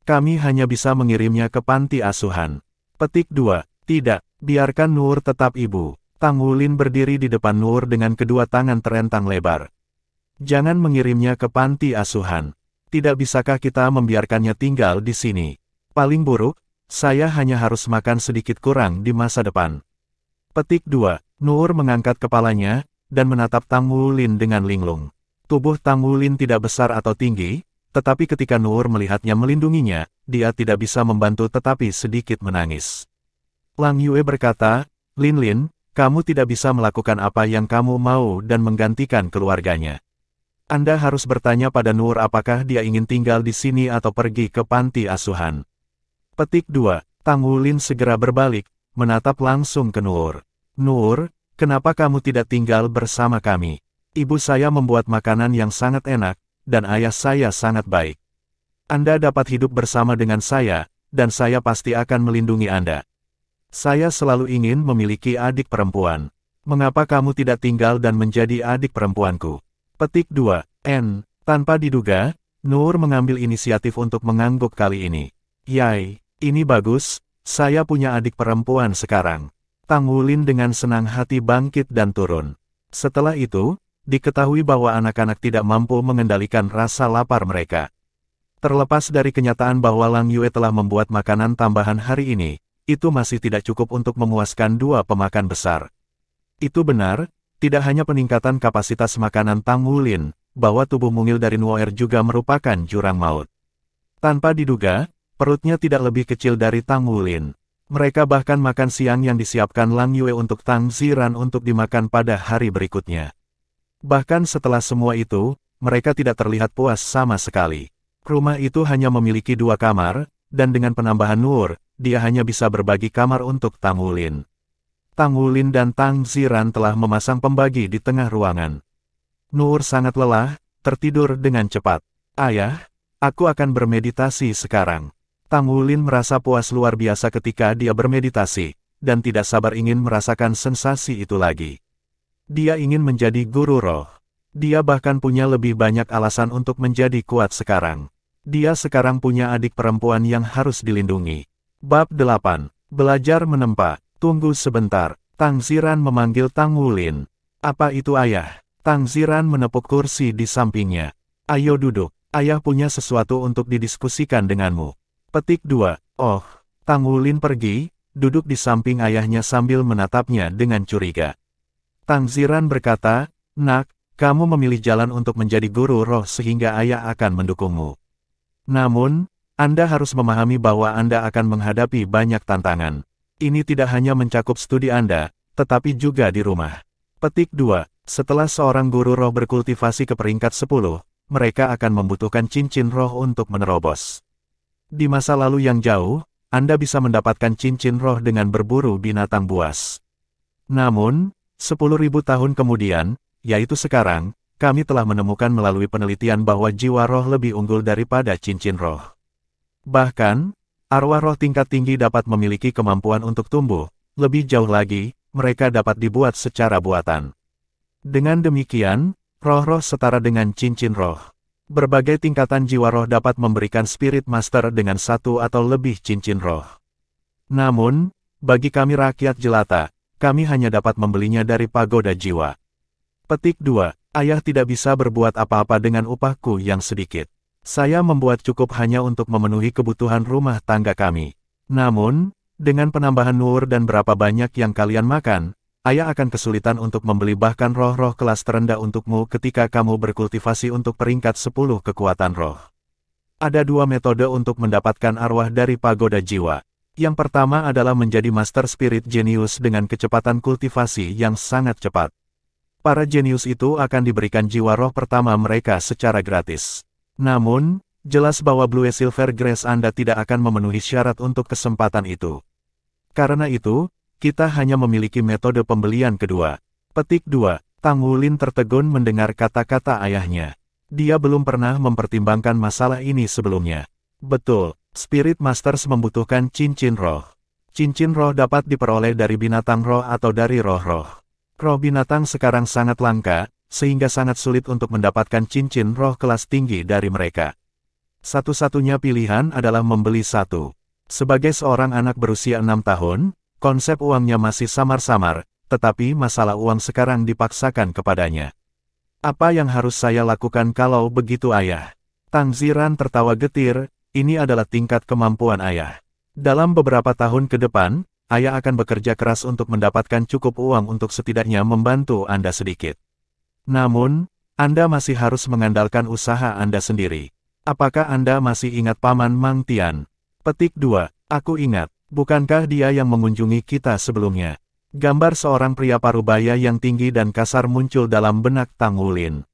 Kami hanya bisa mengirimnya ke panti asuhan. Petik 2. Tidak, biarkan Nur tetap ibu. Tang Wulin berdiri di depan Nur dengan kedua tangan terentang lebar. Jangan mengirimnya ke panti asuhan. Tidak bisakah kita membiarkannya tinggal di sini? Paling buruk, saya hanya harus makan sedikit kurang di masa depan. Petik 2. Nur mengangkat kepalanya, dan menatap Tang Wulin dengan linglung. Tubuh Tang Wulin tidak besar atau tinggi, tetapi ketika Nur melihatnya melindunginya, dia tidak bisa membantu tetapi sedikit menangis. Lang Yue berkata, Lin Lin, kamu tidak bisa melakukan apa yang kamu mau dan menggantikan keluarganya. Anda harus bertanya pada Nur apakah dia ingin tinggal di sini atau pergi ke panti asuhan. Petik 2. Tang Wulin segera berbalik, menatap langsung ke Nur. Nur, kenapa kamu tidak tinggal bersama kami? Ibu saya membuat makanan yang sangat enak, dan ayah saya sangat baik. Anda dapat hidup bersama dengan saya, dan saya pasti akan melindungi Anda. Saya selalu ingin memiliki adik perempuan. Mengapa kamu tidak tinggal dan menjadi adik perempuanku? Petik 2. N. Tanpa diduga, Nur mengambil inisiatif untuk mengangguk kali ini. Yai, ini bagus, saya punya adik perempuan sekarang. Tang Wulin dengan senang hati bangkit dan turun. Setelah itu, diketahui bahwa anak-anak tidak mampu mengendalikan rasa lapar mereka. Terlepas dari kenyataan bahwa Lang Yue telah membuat makanan tambahan hari ini, itu masih tidak cukup untuk memuaskan dua pemakan besar. Itu benar, tidak hanya peningkatan kapasitas makanan Tang Wulin, bahwa tubuh mungil dari Nuoer juga merupakan jurang maut. Tanpa diduga, perutnya tidak lebih kecil dari Tang Wulin. Mereka bahkan makan siang yang disiapkan Lang Yue untuk Tang Ziran untuk dimakan pada hari berikutnya. Bahkan setelah semua itu, mereka tidak terlihat puas sama sekali. Rumah itu hanya memiliki 2 kamar, dan dengan penambahan Nur, dia hanya bisa berbagi kamar untuk Tang Wulin. Tang Wulin dan Tang Ziran telah memasang pembagi di tengah ruangan. Nur sangat lelah, tertidur dengan cepat. Ayah, aku akan bermeditasi sekarang. Tang Wulin merasa puas luar biasa ketika dia bermeditasi, dan tidak sabar ingin merasakan sensasi itu lagi. Dia ingin menjadi guru roh. Dia bahkan punya lebih banyak alasan untuk menjadi kuat sekarang. Dia sekarang punya adik perempuan yang harus dilindungi. Bab 8. Belajar menempa. Tunggu sebentar. Tang Ziran memanggil Tang Wulin. Apa itu ayah? Tang Ziran menepuk kursi di sampingnya. Ayo duduk. Ayah punya sesuatu untuk didiskusikan denganmu. Petik 2. Oh, Tang Wulin pergi, duduk di samping ayahnya sambil menatapnya dengan curiga. Tang Ziran berkata, Nak, kamu memilih jalan untuk menjadi guru roh sehingga ayah akan mendukungmu. Namun, Anda harus memahami bahwa Anda akan menghadapi banyak tantangan. Ini tidak hanya mencakup studi Anda, tetapi juga di rumah. Petik 2. Setelah seorang guru roh berkultivasi ke peringkat 10, mereka akan membutuhkan cincin roh untuk menerobos. Di masa lalu yang jauh, Anda bisa mendapatkan cincin roh dengan berburu binatang buas. Namun, 10.000 tahun kemudian, yaitu sekarang, kami telah menemukan melalui penelitian bahwa jiwa roh lebih unggul daripada cincin roh. Bahkan, arwah roh tingkat tinggi dapat memiliki kemampuan untuk tumbuh, lebih jauh lagi, mereka dapat dibuat secara buatan. Dengan demikian, roh-roh setara dengan cincin roh. Berbagai tingkatan jiwa roh dapat memberikan spirit master dengan 1 atau lebih cincin roh. Namun, bagi kami rakyat jelata, kami hanya dapat membelinya dari pagoda jiwa. Petik 2. Ayah tidak bisa berbuat apa-apa dengan upahku yang sedikit. Saya membuat cukup hanya untuk memenuhi kebutuhan rumah tangga kami. Namun, dengan penambahan Nur dan berapa banyak yang kalian makan, ayah akan kesulitan untuk membeli bahkan roh-roh kelas terendah untukmu ketika kamu berkultivasi untuk peringkat 10 kekuatan roh. Ada dua metode untuk mendapatkan arwah dari pagoda jiwa. Yang pertama adalah menjadi Master Spirit Genius dengan kecepatan kultivasi yang sangat cepat. Para jenius itu akan diberikan jiwa roh pertama mereka secara gratis. Namun, jelas bahwa Blue Silver Grace Anda tidak akan memenuhi syarat untuk kesempatan itu. Karena itu, kita hanya memiliki metode pembelian kedua. Petik 2. Tang Wulin tertegun mendengar kata-kata ayahnya. Dia belum pernah mempertimbangkan masalah ini sebelumnya. Betul, Spirit Masters membutuhkan cincin roh. Cincin roh dapat diperoleh dari binatang roh atau dari roh-roh. Roh binatang sekarang sangat langka, sehingga sangat sulit untuk mendapatkan cincin roh kelas tinggi dari mereka. Satu-satunya pilihan adalah membeli satu. Sebagai seorang anak berusia 6 tahun, konsep uangnya masih samar-samar, tetapi masalah uang sekarang dipaksakan kepadanya. Apa yang harus saya lakukan kalau begitu ayah? Tang Ziran tertawa getir, ini adalah tingkat kemampuan ayah. Dalam beberapa tahun ke depan, ayah akan bekerja keras untuk mendapatkan cukup uang untuk setidaknya membantu Anda sedikit. Namun, Anda masih harus mengandalkan usaha Anda sendiri. Apakah Anda masih ingat Paman Mang Tian? Petik 2. Aku ingat, bukankah dia yang mengunjungi kita sebelumnya? Gambar seorang pria parubaya yang tinggi dan kasar muncul dalam benak Tang Wulin.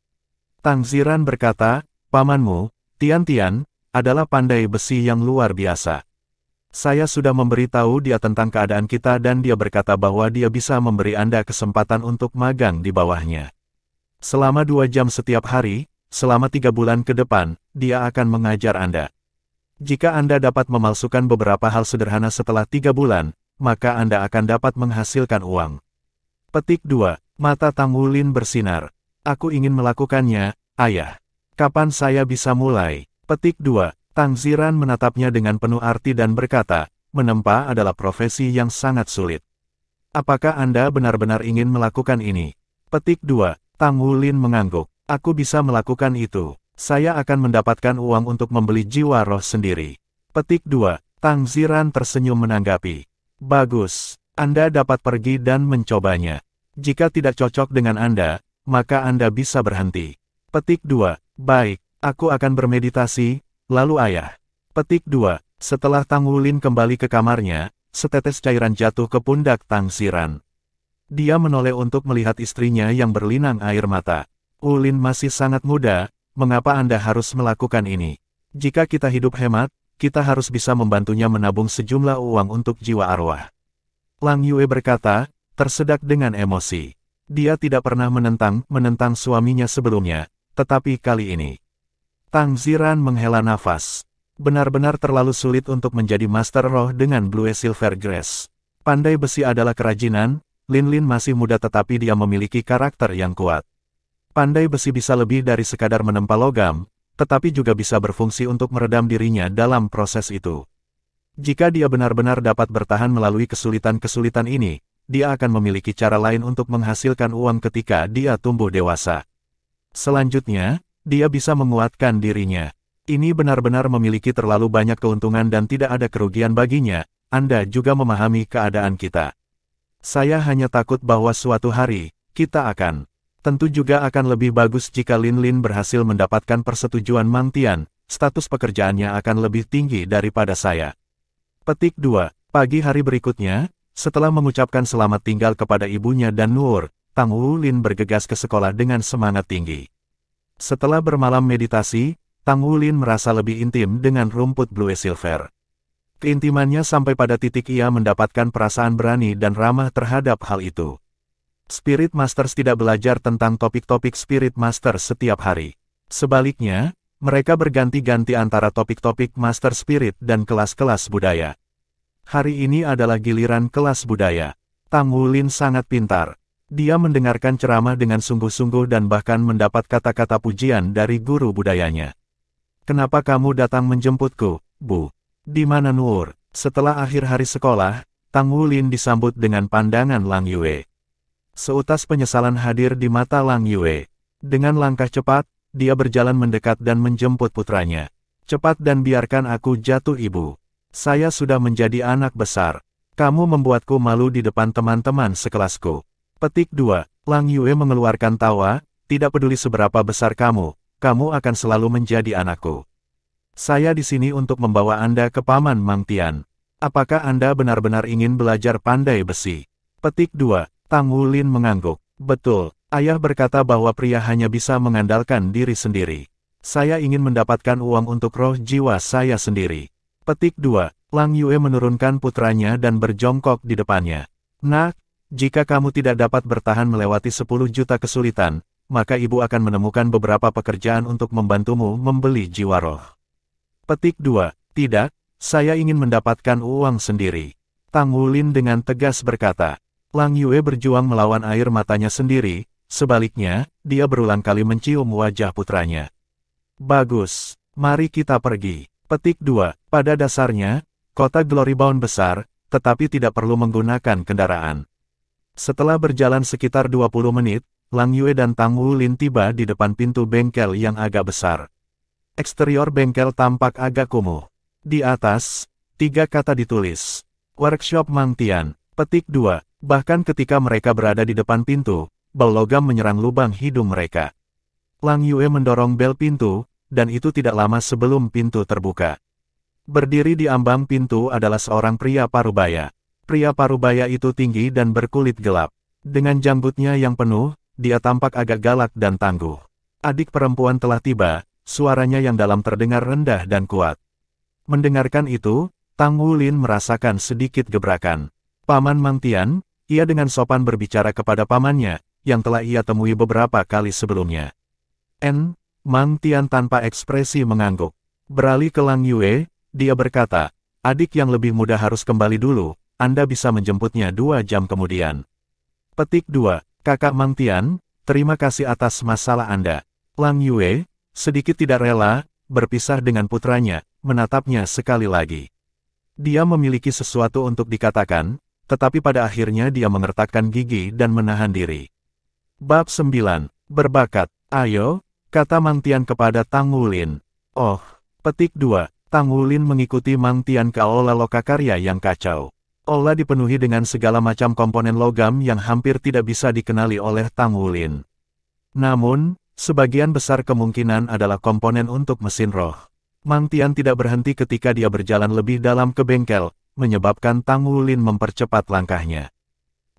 Tang Ziran berkata, Pamanmu, Tian Tian, adalah pandai besi yang luar biasa. Saya sudah memberitahu dia tentang keadaan kita dan dia berkata bahwa dia bisa memberi Anda kesempatan untuk magang di bawahnya. Selama 2 jam setiap hari, selama 3 bulan ke depan, dia akan mengajar Anda. Jika Anda dapat memalsukan beberapa hal sederhana setelah 3 bulan, maka Anda akan dapat menghasilkan uang. Petik 2. Mata Tang Wulin bersinar. Aku ingin melakukannya, ayah. Kapan saya bisa mulai? Petik 2. Tang Ziran menatapnya dengan penuh arti dan berkata, menempa adalah profesi yang sangat sulit. Apakah Anda benar-benar ingin melakukan ini? Petik 2. Tang Wulin mengangguk. Aku bisa melakukan itu. Saya akan mendapatkan uang untuk membeli jiwa roh sendiri. Petik 2. Tang Ziran tersenyum menanggapi. Bagus, Anda dapat pergi dan mencobanya. Jika tidak cocok dengan Anda, maka Anda bisa berhenti. Petik 2. Baik, aku akan bermeditasi. Lalu ayah. Petik 2. Setelah Tang Wulin kembali ke kamarnya, setetes cairan jatuh ke pundak Tang Ziran. Dia menoleh untuk melihat istrinya yang berlinang air mata. Wulin masih sangat muda, mengapa Anda harus melakukan ini? Jika kita hidup hemat, kita harus bisa membantunya menabung sejumlah uang untuk jiwa arwah. Lang Yue berkata, tersedak dengan emosi. Dia tidak pernah menentang suaminya sebelumnya, tetapi kali ini. Tang Ziran menghela nafas. Benar-benar terlalu sulit untuk menjadi Master Roh dengan Blue Silver Grace. Pandai besi adalah kerajinan, Lin Lin masih muda tetapi dia memiliki karakter yang kuat. Pandai besi bisa lebih dari sekadar menempa logam, tetapi juga bisa berfungsi untuk meredam dirinya dalam proses itu. Jika dia benar-benar dapat bertahan melalui kesulitan-kesulitan ini, dia akan memiliki cara lain untuk menghasilkan uang ketika dia tumbuh dewasa. Selanjutnya, dia bisa menguatkan dirinya. Ini benar-benar memiliki terlalu banyak keuntungan dan tidak ada kerugian baginya. Anda juga memahami keadaan kita. Saya hanya takut bahwa suatu hari, kita akan. Tentu juga akan lebih bagus jika Lin Lin berhasil mendapatkan persetujuan Mang Tian, status pekerjaannya akan lebih tinggi daripada saya. Petik 2. Pagi hari berikutnya, setelah mengucapkan selamat tinggal kepada ibunya dan Nur, Tang Wulin bergegas ke sekolah dengan semangat tinggi. Setelah bermalam meditasi, Tang Wulin merasa lebih intim dengan rumput Blue Silver. Keintimannya sampai pada titik ia mendapatkan perasaan berani dan ramah terhadap hal itu. Spirit Masters tidak belajar tentang topik-topik Spirit Masters setiap hari. Sebaliknya, mereka berganti-ganti antara topik-topik Master Spirit dan kelas-kelas budaya. Hari ini adalah giliran kelas budaya. Tang Wulin sangat pintar. Dia mendengarkan ceramah dengan sungguh-sungguh dan bahkan mendapat kata-kata pujian dari guru budayanya. Kenapa kamu datang menjemputku, Bu? Di mana Nur? Setelah akhir hari sekolah, Tang Wulin disambut dengan pandangan Lang Yue. Seutas penyesalan hadir di mata Lang Yue. Dengan langkah cepat, dia berjalan mendekat dan menjemput putranya. Cepat dan biarkan aku jatuh ibu. Saya sudah menjadi anak besar. Kamu membuatku malu di depan teman-teman sekelasku. Petik 2. Lang Yue mengeluarkan tawa, tidak peduli seberapa besar kamu akan selalu menjadi anakku. Saya di sini untuk membawa Anda ke Paman Mang Tian. Apakah Anda benar-benar ingin belajar pandai besi? Petik 2. Tang Wulin mengangguk. Betul, ayah berkata bahwa pria hanya bisa mengandalkan diri sendiri. Saya ingin mendapatkan uang untuk roh jiwa saya sendiri. Petik 2. Lang Yue menurunkan putranya dan berjongkok di depannya. Nak, jika kamu tidak dapat bertahan melewati 10 juta kesulitan, maka ibu akan menemukan beberapa pekerjaan untuk membantumu membeli jiwa roh. Petik 2. Tidak, saya ingin mendapatkan uang sendiri. Tang Wulin dengan tegas berkata. Lang Yue berjuang melawan air matanya sendiri, sebaliknya, dia berulang kali mencium wajah putranya. Bagus, mari kita pergi. Petik 2. Pada dasarnya, kota Glorybound besar, tetapi tidak perlu menggunakan kendaraan. Setelah berjalan sekitar 20 menit, Lang Yue dan Tang Wulin tiba di depan pintu bengkel yang agak besar. Eksterior bengkel tampak agak kumuh. Di atas, 3 kata ditulis. Workshop Mang Tian. Petik 2. Bahkan ketika mereka berada di depan pintu, bal logam menyerang lubang hidung mereka. Lang Yue mendorong bel pintu, dan itu tidak lama sebelum pintu terbuka. Berdiri di ambang pintu adalah seorang pria parubaya. Pria parubaya itu tinggi dan berkulit gelap. Dengan janggutnya yang penuh, dia tampak agak galak dan tangguh. Adik perempuan telah tiba, suaranya yang dalam terdengar rendah dan kuat. Mendengarkan itu, Tang Wulin merasakan sedikit gebrakan. Paman Mang Tian, ia dengan sopan berbicara kepada pamannya, yang telah ia temui beberapa kali sebelumnya. Mang Tian tanpa ekspresi mengangguk. Beralih ke Lang Yue, dia berkata, adik yang lebih muda harus kembali dulu, Anda bisa menjemputnya 2 jam kemudian. Petik 2. Kakak Mang Tian, terima kasih atas masalah Anda. Lang Yue, sedikit tidak rela, berpisah dengan putranya, menatapnya sekali lagi. Dia memiliki sesuatu untuk dikatakan, tetapi pada akhirnya dia mengertakkan gigi dan menahan diri. Bab 9. Berbakat. Ayo, kata Mang Tian kepada Tang Wulin. Oh, petik 2. Tang Wulin mengikuti Mang Tian ke aula lokakarya yang kacau. Aula dipenuhi dengan segala macam komponen logam yang hampir tidak bisa dikenali oleh Tang Wulin. Namun, sebagian besar kemungkinan adalah komponen untuk mesin roh. Mang Tian tidak berhenti ketika dia berjalan lebih dalam ke bengkel, menyebabkan Tang Wulin mempercepat langkahnya.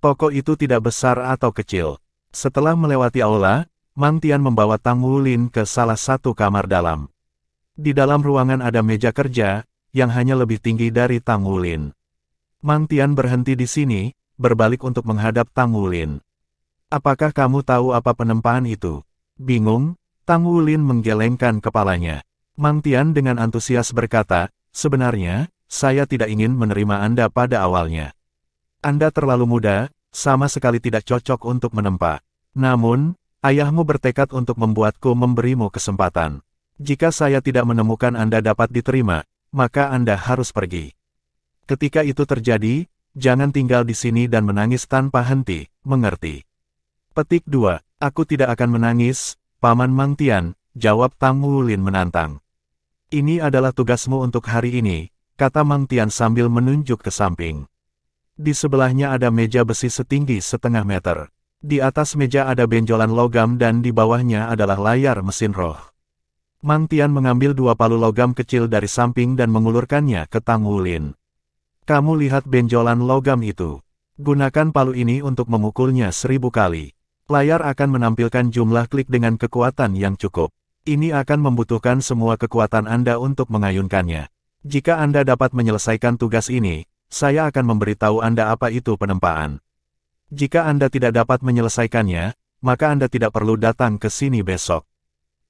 Pokok itu tidak besar atau kecil. Setelah melewati aula, Mang Tian membawa Tang Wulin ke salah satu kamar dalam. Di dalam ruangan ada meja kerja, yang hanya lebih tinggi dari Tang Wulin. Mang Tian berhenti di sini, berbalik untuk menghadap Tang Wulin. Apakah kamu tahu apa penempaan itu? Bingung, Tang Wulin menggelengkan kepalanya. Mang Tian dengan antusias berkata, sebenarnya, saya tidak ingin menerima Anda pada awalnya. Anda terlalu muda, sama sekali tidak cocok untuk menempa. Namun, ayahmu bertekad untuk membuatku memberimu kesempatan. Jika saya tidak menemukan Anda dapat diterima, maka Anda harus pergi. Ketika itu terjadi, jangan tinggal di sini dan menangis tanpa henti, mengerti? Petik 2. Aku tidak akan menangis, Paman Mang Tian, jawab Tang Wulin menantang. Ini adalah tugasmu untuk hari ini, kata Mang Tian sambil menunjuk ke samping. Di sebelahnya ada meja besi setinggi setengah meter. Di atas meja ada benjolan logam dan di bawahnya adalah layar mesin roh. Mang Tian mengambil 2 palu logam kecil dari samping dan mengulurkannya ke Tang Wulin. Kamu lihat benjolan logam itu. Gunakan palu ini untuk memukulnya 1000 kali. Layar akan menampilkan jumlah klik dengan kekuatan yang cukup. Ini akan membutuhkan semua kekuatan Anda untuk mengayunkannya. Jika Anda dapat menyelesaikan tugas ini, saya akan memberitahu Anda apa itu penempaan. Jika Anda tidak dapat menyelesaikannya, maka Anda tidak perlu datang ke sini besok.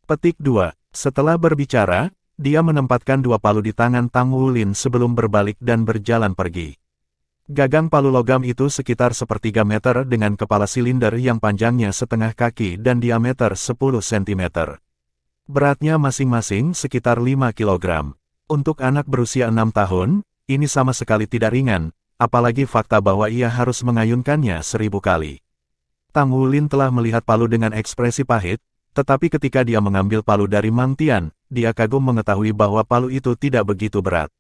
Petik 2. Setelah berbicara, dia menempatkan 2 palu di tangan Tang Wulin sebelum berbalik dan berjalan pergi. Gagang palu logam itu sekitar 1/3 meter dengan kepala silinder yang panjangnya setengah kaki dan diameter 10 cm. Beratnya masing-masing sekitar 5 kg. Untuk anak berusia 6 tahun, ini sama sekali tidak ringan, apalagi fakta bahwa ia harus mengayunkannya 1000 kali. Tang Wulin telah melihat palu dengan ekspresi pahit, Tetapi ketika dia mengambil palu dari Mang Tian, dia kagum mengetahui bahwa palu itu tidak begitu berat.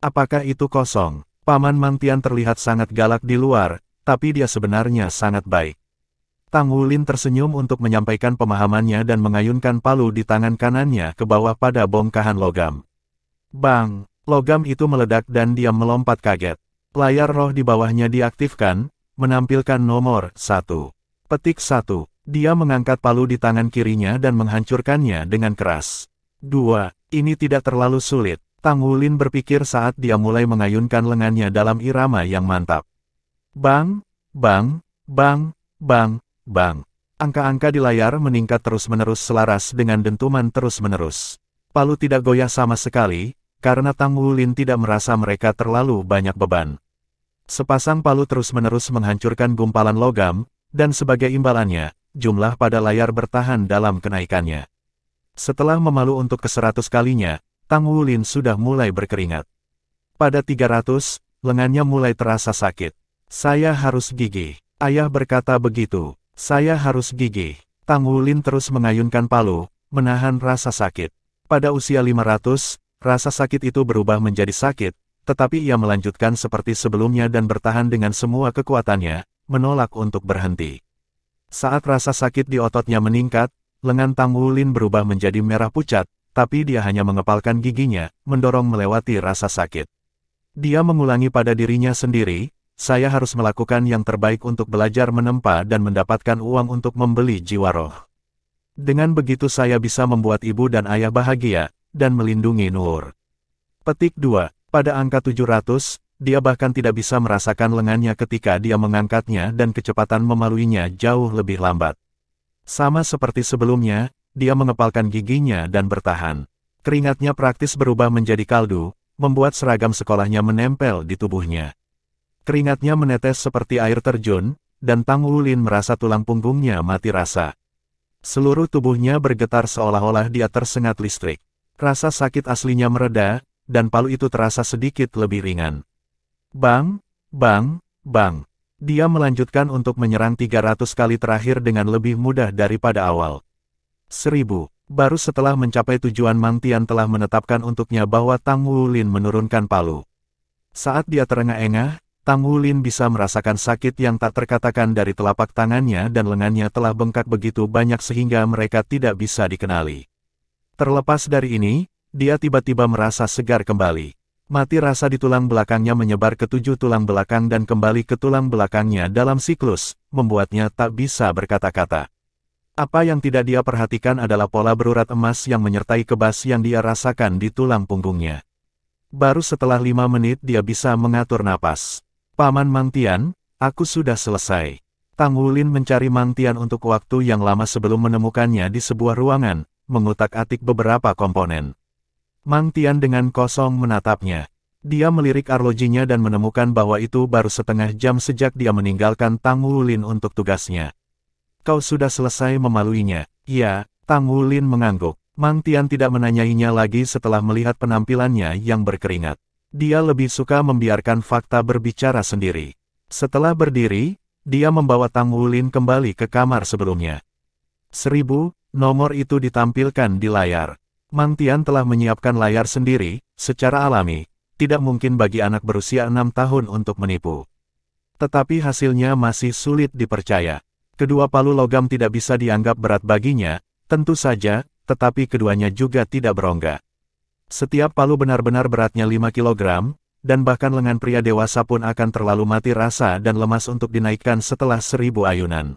Apakah itu kosong? Paman Mang Tian terlihat sangat galak di luar, tapi dia sebenarnya sangat baik. Tang Wulin tersenyum untuk menyampaikan pemahamannya dan mengayunkan palu di tangan kanannya ke bawah pada bongkahan logam. Bang! Logam itu meledak dan dia melompat kaget. Layar roh di bawahnya diaktifkan, menampilkan nomor 1. Petik 1. Dia mengangkat palu di tangan kirinya dan menghancurkannya dengan keras. 2. Ini tidak terlalu sulit. Tang Wulin berpikir saat dia mulai mengayunkan lengannya dalam irama yang mantap. Bang! Bang! Bang! Bang! Bang! Angka-angka di layar meningkat terus-menerus selaras dengan dentuman terus-menerus. Palu tidak goyah sama sekali, karena Tang Wulin tidak merasa mereka terlalu banyak beban. Sepasang palu terus-menerus menghancurkan gumpalan logam, dan sebagai imbalannya, jumlah pada layar bertahan dalam kenaikannya. Setelah memalu untuk ke-100 kalinya, Tang Wulin sudah mulai berkeringat. Pada 300, lengannya mulai terasa sakit. Saya harus gigih. Ayah berkata begitu. Saya harus gigih. Tang Wulin terus mengayunkan palu, menahan rasa sakit. Pada usia 500, rasa sakit itu berubah menjadi sakit, tetapi ia melanjutkan seperti sebelumnya dan bertahan dengan semua kekuatannya, menolak untuk berhenti. Saat rasa sakit di ototnya meningkat, lengan Tang Wulin berubah menjadi merah pucat, tapi dia hanya mengepalkan giginya, mendorong melewati rasa sakit. Dia mengulangi pada dirinya sendiri, saya harus melakukan yang terbaik untuk belajar menempa dan mendapatkan uang untuk membeli jiwa roh. Dengan begitu saya bisa membuat ibu dan ayah bahagia, dan melindungi Nur. Petik 2. Pada angka 700, dia bahkan tidak bisa merasakan lengannya ketika dia mengangkatnya dan kecepatan memaluinya jauh lebih lambat. Sama seperti sebelumnya, dia mengepalkan giginya dan bertahan. Keringatnya praktis berubah menjadi kaldu, membuat seragam sekolahnya menempel di tubuhnya. Keringatnya menetes seperti air terjun, dan Tang Wulin merasa tulang punggungnya mati rasa. Seluruh tubuhnya bergetar seolah-olah dia tersengat listrik. Rasa sakit aslinya mereda, dan palu itu terasa sedikit lebih ringan. Bang! Bang! Bang! Dia melanjutkan untuk menyerang 300 kali terakhir dengan lebih mudah daripada awal. 1000. Baru setelah mencapai tujuan Mang Tian telah menetapkan untuknya bahwa Tang Wulin menurunkan palu. Saat dia terengah-engah, Tang Wulin bisa merasakan sakit yang tak terkatakan dari telapak tangannya dan lengannya telah bengkak begitu banyak sehingga mereka tidak bisa dikenali. Terlepas dari ini, dia tiba-tiba merasa segar kembali. Mati rasa di tulang belakangnya menyebar ke 7 tulang belakang dan kembali ke tulang belakangnya dalam siklus, membuatnya tak bisa berkata-kata. Apa yang tidak dia perhatikan adalah pola berurat emas yang menyertai kebas yang dia rasakan di tulang punggungnya. Baru setelah 5 menit dia bisa mengatur napas. Paman Mang Tian, aku sudah selesai. Tang Wulin mencari Mang Tian untuk waktu yang lama sebelum menemukannya di sebuah ruangan, mengutak-atik beberapa komponen. Mang Tian dengan kosong menatapnya. Dia melirik arlojinya dan menemukan bahwa itu baru setengah jam sejak dia meninggalkan Tang Wulin untuk tugasnya. Kau sudah selesai memaluinya. Ya, Tang Wulin mengangguk. Mang Tian tidak menanyainya lagi setelah melihat penampilannya yang berkeringat. Dia lebih suka membiarkan fakta berbicara sendiri. Setelah berdiri, dia membawa Tang Wulin kembali ke kamar sebelumnya. 1000, nomor itu ditampilkan di layar. Mang Tian telah menyiapkan layar sendiri, secara alami, tidak mungkin bagi anak berusia 6 tahun untuk menipu. Tetapi hasilnya masih sulit dipercaya. Kedua palu logam tidak bisa dianggap berat baginya, tentu saja, tetapi keduanya juga tidak berongga. Setiap palu benar-benar beratnya 5 kg, dan bahkan lengan pria dewasa pun akan terlalu mati rasa dan lemas untuk dinaikkan setelah 1000 ayunan.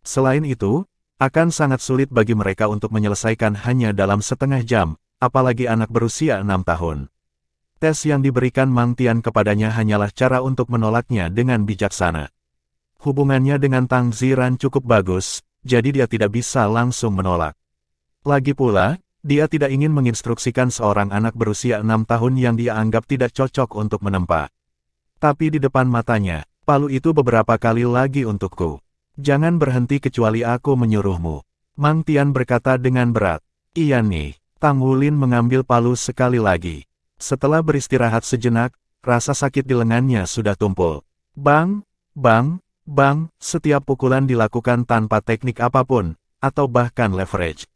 Selain itu, akan sangat sulit bagi mereka untuk menyelesaikan hanya dalam setengah jam, apalagi anak berusia 6 tahun. Tes yang diberikan Mang Tian kepadanya hanyalah cara untuk menolaknya dengan bijaksana. Hubungannya dengan Tang Ziran cukup bagus, jadi dia tidak bisa langsung menolak. Lagi pula, dia tidak ingin menginstruksikan seorang anak berusia 6 tahun yang dia anggap tidak cocok untuk menempa. Tapi di depan matanya, palu itu beberapa kali lagi untukku. Jangan berhenti kecuali aku menyuruhmu. Mang Tian berkata dengan berat. Iya nih, Tang Wulin mengambil palu sekali lagi. Setelah beristirahat sejenak, rasa sakit di lengannya sudah tumpul. Bang, bang, bang, setiap pukulan dilakukan tanpa teknik apapun, atau bahkan leverage.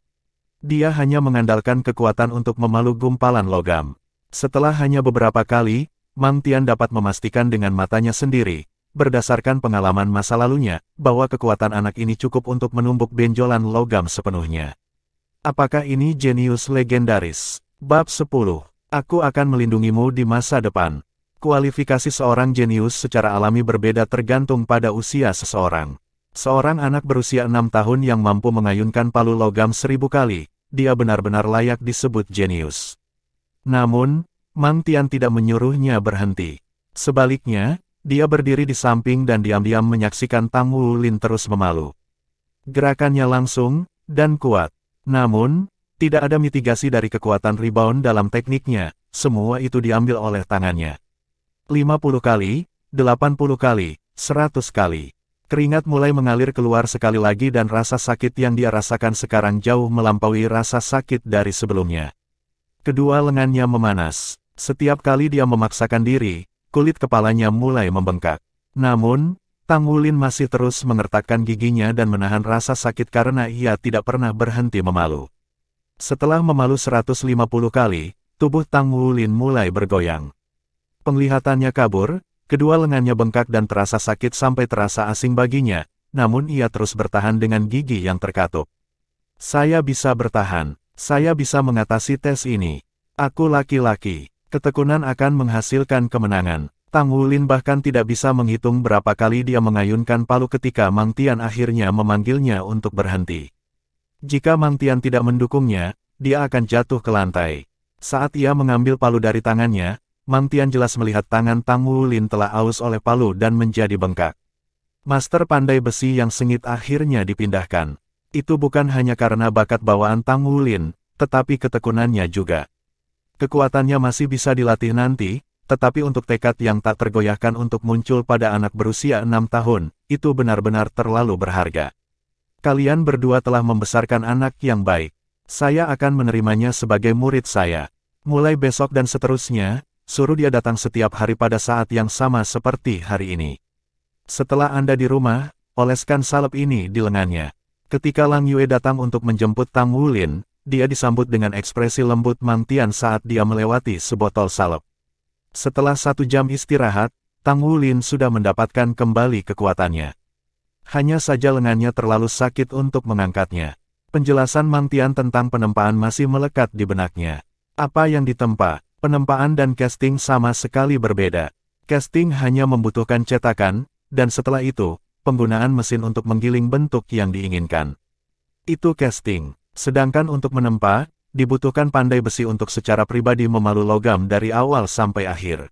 Dia hanya mengandalkan kekuatan untuk memalu gumpalan logam. Setelah hanya beberapa kali, Mang Tian dapat memastikan dengan matanya sendiri, berdasarkan pengalaman masa lalunya, bahwa kekuatan anak ini cukup untuk menumbuk benjolan logam sepenuhnya. Apakah ini jenius legendaris? Bab 10. Aku akan melindungimu di masa depan. Kualifikasi seorang jenius secara alami berbeda tergantung pada usia seseorang. Seorang anak berusia 6 tahun yang mampu mengayunkan palu logam 1000 kali, dia benar-benar layak disebut jenius. Namun, Mang Tian tidak menyuruhnya berhenti. Sebaliknya, dia berdiri di samping dan diam-diam menyaksikan Tang Wulin terus memalu. Gerakannya langsung dan kuat. Namun, tidak ada mitigasi dari kekuatan rebound dalam tekniknya, semua itu diambil oleh tangannya. 50 kali, 80 kali, 100 kali. Keringat mulai mengalir keluar sekali lagi dan rasa sakit yang dia rasakan sekarang jauh melampaui rasa sakit dari sebelumnya. Kedua lengannya memanas. Setiap kali dia memaksakan diri, kulit kepalanya mulai membengkak. Namun, Tang Wulin masih terus mengertakkan giginya dan menahan rasa sakit karena ia tidak pernah berhenti memalu. Setelah memalu 150 kali, tubuh Tang Wulin mulai bergoyang. Penglihatannya kabur, kedua lengannya bengkak dan terasa sakit sampai terasa asing baginya, namun ia terus bertahan dengan gigi yang terkatup. Saya bisa bertahan, saya bisa mengatasi tes ini. Aku laki-laki, ketekunan akan menghasilkan kemenangan. Tang Wulin bahkan tidak bisa menghitung berapa kali dia mengayunkan palu ketika Mang Tian akhirnya memanggilnya untuk berhenti. Jika Mang Tian tidak mendukungnya, dia akan jatuh ke lantai. Saat ia mengambil palu dari tangannya, Mang Tian jelas melihat tangan Tang Wulin telah aus oleh palu dan menjadi bengkak. Master pandai besi yang sengit akhirnya dipindahkan. Itu bukan hanya karena bakat bawaan Tang Wulin, tetapi ketekunannya juga. Kekuatannya masih bisa dilatih nanti, tetapi untuk tekad yang tak tergoyahkan untuk muncul pada anak berusia 6 tahun, itu benar-benar terlalu berharga. Kalian berdua telah membesarkan anak yang baik. Saya akan menerimanya sebagai murid saya. Mulai besok dan seterusnya, suruh dia datang setiap hari pada saat yang sama seperti hari ini. Setelah Anda di rumah, oleskan salep ini di lengannya. Ketika Lang Yue datang untuk menjemput Tang Wulin, dia disambut dengan ekspresi lembut Mang Tian saat dia melewati sebotol salep. Setelah 1 jam istirahat, Tang Wulin sudah mendapatkan kembali kekuatannya. Hanya saja lengannya terlalu sakit untuk mengangkatnya. Penjelasan Mang Tian tentang penempaan masih melekat di benaknya. Apa yang ditempa? Penempaan dan casting sama sekali berbeda. Casting hanya membutuhkan cetakan, dan setelah itu, penggunaan mesin untuk menggiling bentuk yang diinginkan. Itu casting. Sedangkan untuk menempa, dibutuhkan pandai besi untuk secara pribadi memalu logam dari awal sampai akhir.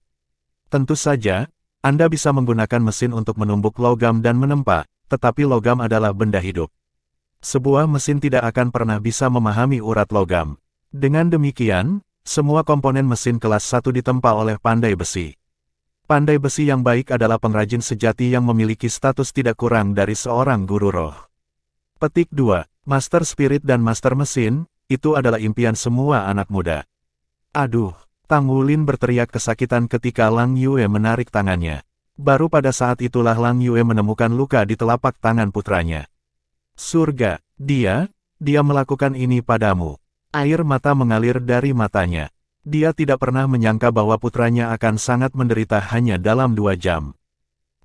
Tentu saja, Anda bisa menggunakan mesin untuk menumbuk logam dan menempa, tetapi logam adalah benda hidup. Sebuah mesin tidak akan pernah bisa memahami urat logam. Dengan demikian, semua komponen mesin kelas 1 ditempa oleh pandai besi. Pandai besi yang baik adalah pengrajin sejati yang memiliki status tidak kurang dari seorang guru roh. Petik 2. Master Spirit dan Master Mesin, itu adalah impian semua anak muda. Aduh, Tang Wulin berteriak kesakitan ketika Lang Yue menarik tangannya. Baru pada saat itulah Lang Yue menemukan luka di telapak tangan putranya. Surga, dia melakukan ini padamu. Air mata mengalir dari matanya. Dia tidak pernah menyangka bahwa putranya akan sangat menderita hanya dalam 2 jam.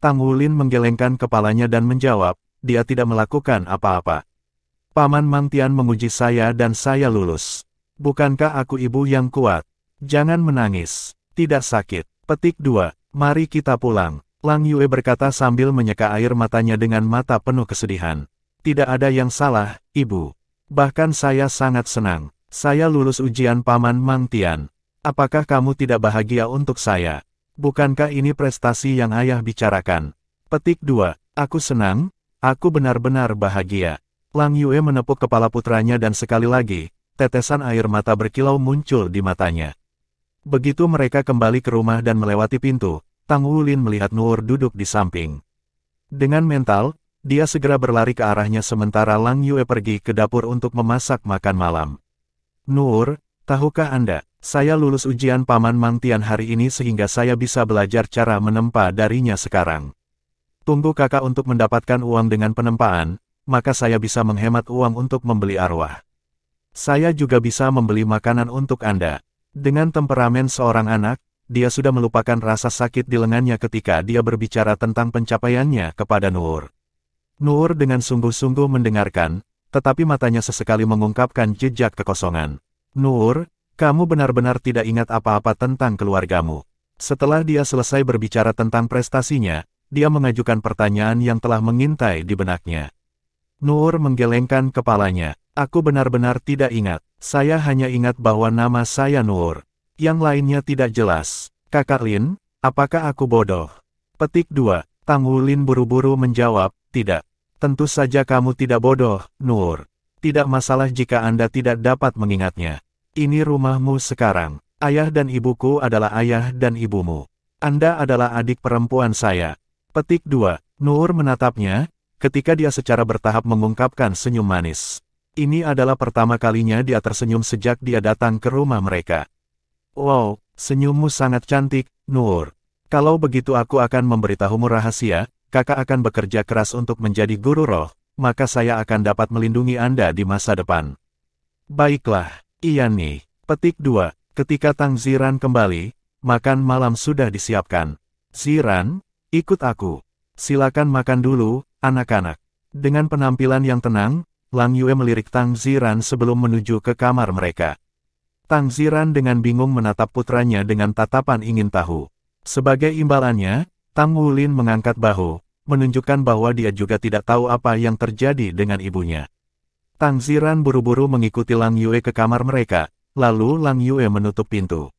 Tang Wulin menggelengkan kepalanya dan menjawab, dia tidak melakukan apa-apa. Paman Mang Tian menguji saya dan saya lulus. Bukankah aku ibu yang kuat? Jangan menangis. Tidak sakit. Petik 2. Mari kita pulang. Lang Yue berkata sambil menyeka air matanya dengan mata penuh kesedihan. Tidak ada yang salah, ibu. Bahkan saya sangat senang. Saya lulus ujian Paman Mang Tian. Apakah kamu tidak bahagia untuk saya? Bukankah ini prestasi yang ayah bicarakan? Petik 2. Aku senang, aku benar-benar bahagia. Lang Yue menepuk kepala putranya dan sekali lagi, tetesan air mata berkilau muncul di matanya. Begitu mereka kembali ke rumah dan melewati pintu, Tang Wulin melihat Nur duduk di samping. Dengan mental, dia segera berlari ke arahnya sementara Lang Yue pergi ke dapur untuk memasak makan malam. Nur, tahukah Anda, saya lulus ujian Paman Mang Tian hari ini sehingga saya bisa belajar cara menempa darinya sekarang. Tunggu kakak untuk mendapatkan uang dengan penempaan. maka saya bisa menghemat uang untuk membeli arwah. Saya juga bisa membeli makanan untuk Anda. Dengan temperamen seorang anak, dia sudah melupakan rasa sakit di lengannya ketika dia berbicara tentang pencapaiannya kepada Nur. Nur dengan sungguh-sungguh mendengarkan, tetapi matanya sesekali mengungkapkan jejak kekosongan. Nur, kamu benar-benar tidak ingat apa-apa tentang keluargamu. Setelah dia selesai berbicara tentang prestasinya, dia mengajukan pertanyaan yang telah mengintai di benaknya. Nur menggelengkan kepalanya. Aku benar-benar tidak ingat. Saya hanya ingat bahwa nama saya Nur. Yang lainnya tidak jelas. Kakak Lin, apakah aku bodoh? Petik 2. Tang Wulin buru-buru menjawab, tidak. Tentu saja kamu tidak bodoh, Nur. Tidak masalah jika Anda tidak dapat mengingatnya. Ini rumahmu sekarang. Ayah dan ibuku adalah ayah dan ibumu. Anda adalah adik perempuan saya. Petik 2. Nur menatapnya, ketika dia secara bertahap mengungkapkan senyum manis. Ini adalah pertama kalinya dia tersenyum sejak dia datang ke rumah mereka. Wow, senyummu sangat cantik, Nur. Kalau begitu aku akan memberitahumu rahasia, kakak akan bekerja keras untuk menjadi guru roh, maka saya akan dapat melindungi Anda di masa depan. Baiklah, iya nih. Petik 2. Ketika Tang Ziran kembali, makan malam sudah disiapkan. Ziran, ikut aku. Silakan makan dulu, anak-anak. Dengan penampilan yang tenang, Lang Yue melirik Tang Ziran sebelum menuju ke kamar mereka. Tang Ziran dengan bingung menatap putranya dengan tatapan ingin tahu. Sebagai imbalannya, Tang Wulin mengangkat bahu, menunjukkan bahwa dia juga tidak tahu apa yang terjadi dengan ibunya. Tang Ziran buru-buru mengikuti Lang Yue ke kamar mereka, lalu Lang Yue menutup pintu.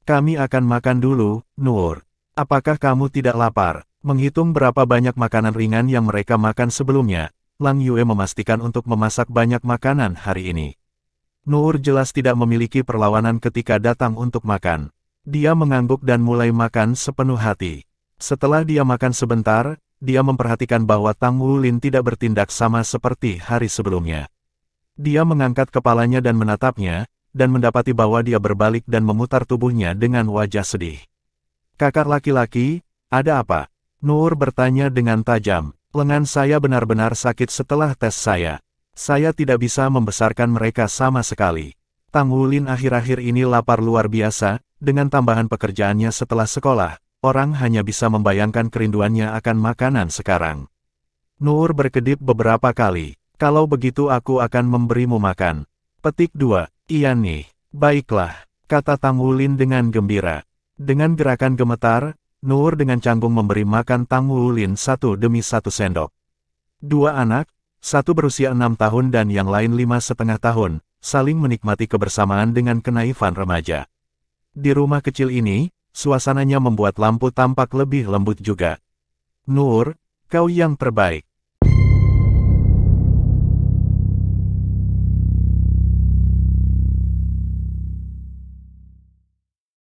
Kami akan makan dulu, Nur. Apakah kamu tidak lapar? Menghitung berapa banyak makanan ringan yang mereka makan sebelumnya, Lang Yue memastikan untuk memasak banyak makanan hari ini. Nur jelas tidak memiliki perlawanan ketika datang untuk makan. Dia mengangguk dan mulai makan sepenuh hati. Setelah dia makan sebentar, dia memperhatikan bahwa Tang Wulin tidak bertindak sama seperti hari sebelumnya. Dia mengangkat kepalanya dan menatapnya, dan mendapati bahwa dia berbalik dan memutar tubuhnya dengan wajah sedih. Kakak laki-laki, ada apa? Nur bertanya dengan tajam. Lengan saya benar-benar sakit setelah tes saya. Saya tidak bisa membesarkan mereka sama sekali. Tang Wulin akhir-akhir ini lapar luar biasa, dengan tambahan pekerjaannya setelah sekolah, orang hanya bisa membayangkan kerinduannya akan makanan sekarang. Nur berkedip beberapa kali. Kalau begitu aku akan memberimu makan. Petik 2. Iya nih. Baiklah, kata Tang Wulin dengan gembira. Dengan gerakan gemetar, Nur dengan canggung memberi makan Tang Wulin satu demi satu sendok. Dua anak, satu berusia 6 tahun dan yang lain 5,5 tahun, saling menikmati kebersamaan dengan kenaifan remaja. Di rumah kecil ini, suasananya membuat lampu tampak lebih lembut juga. Nur, kau yang terbaik.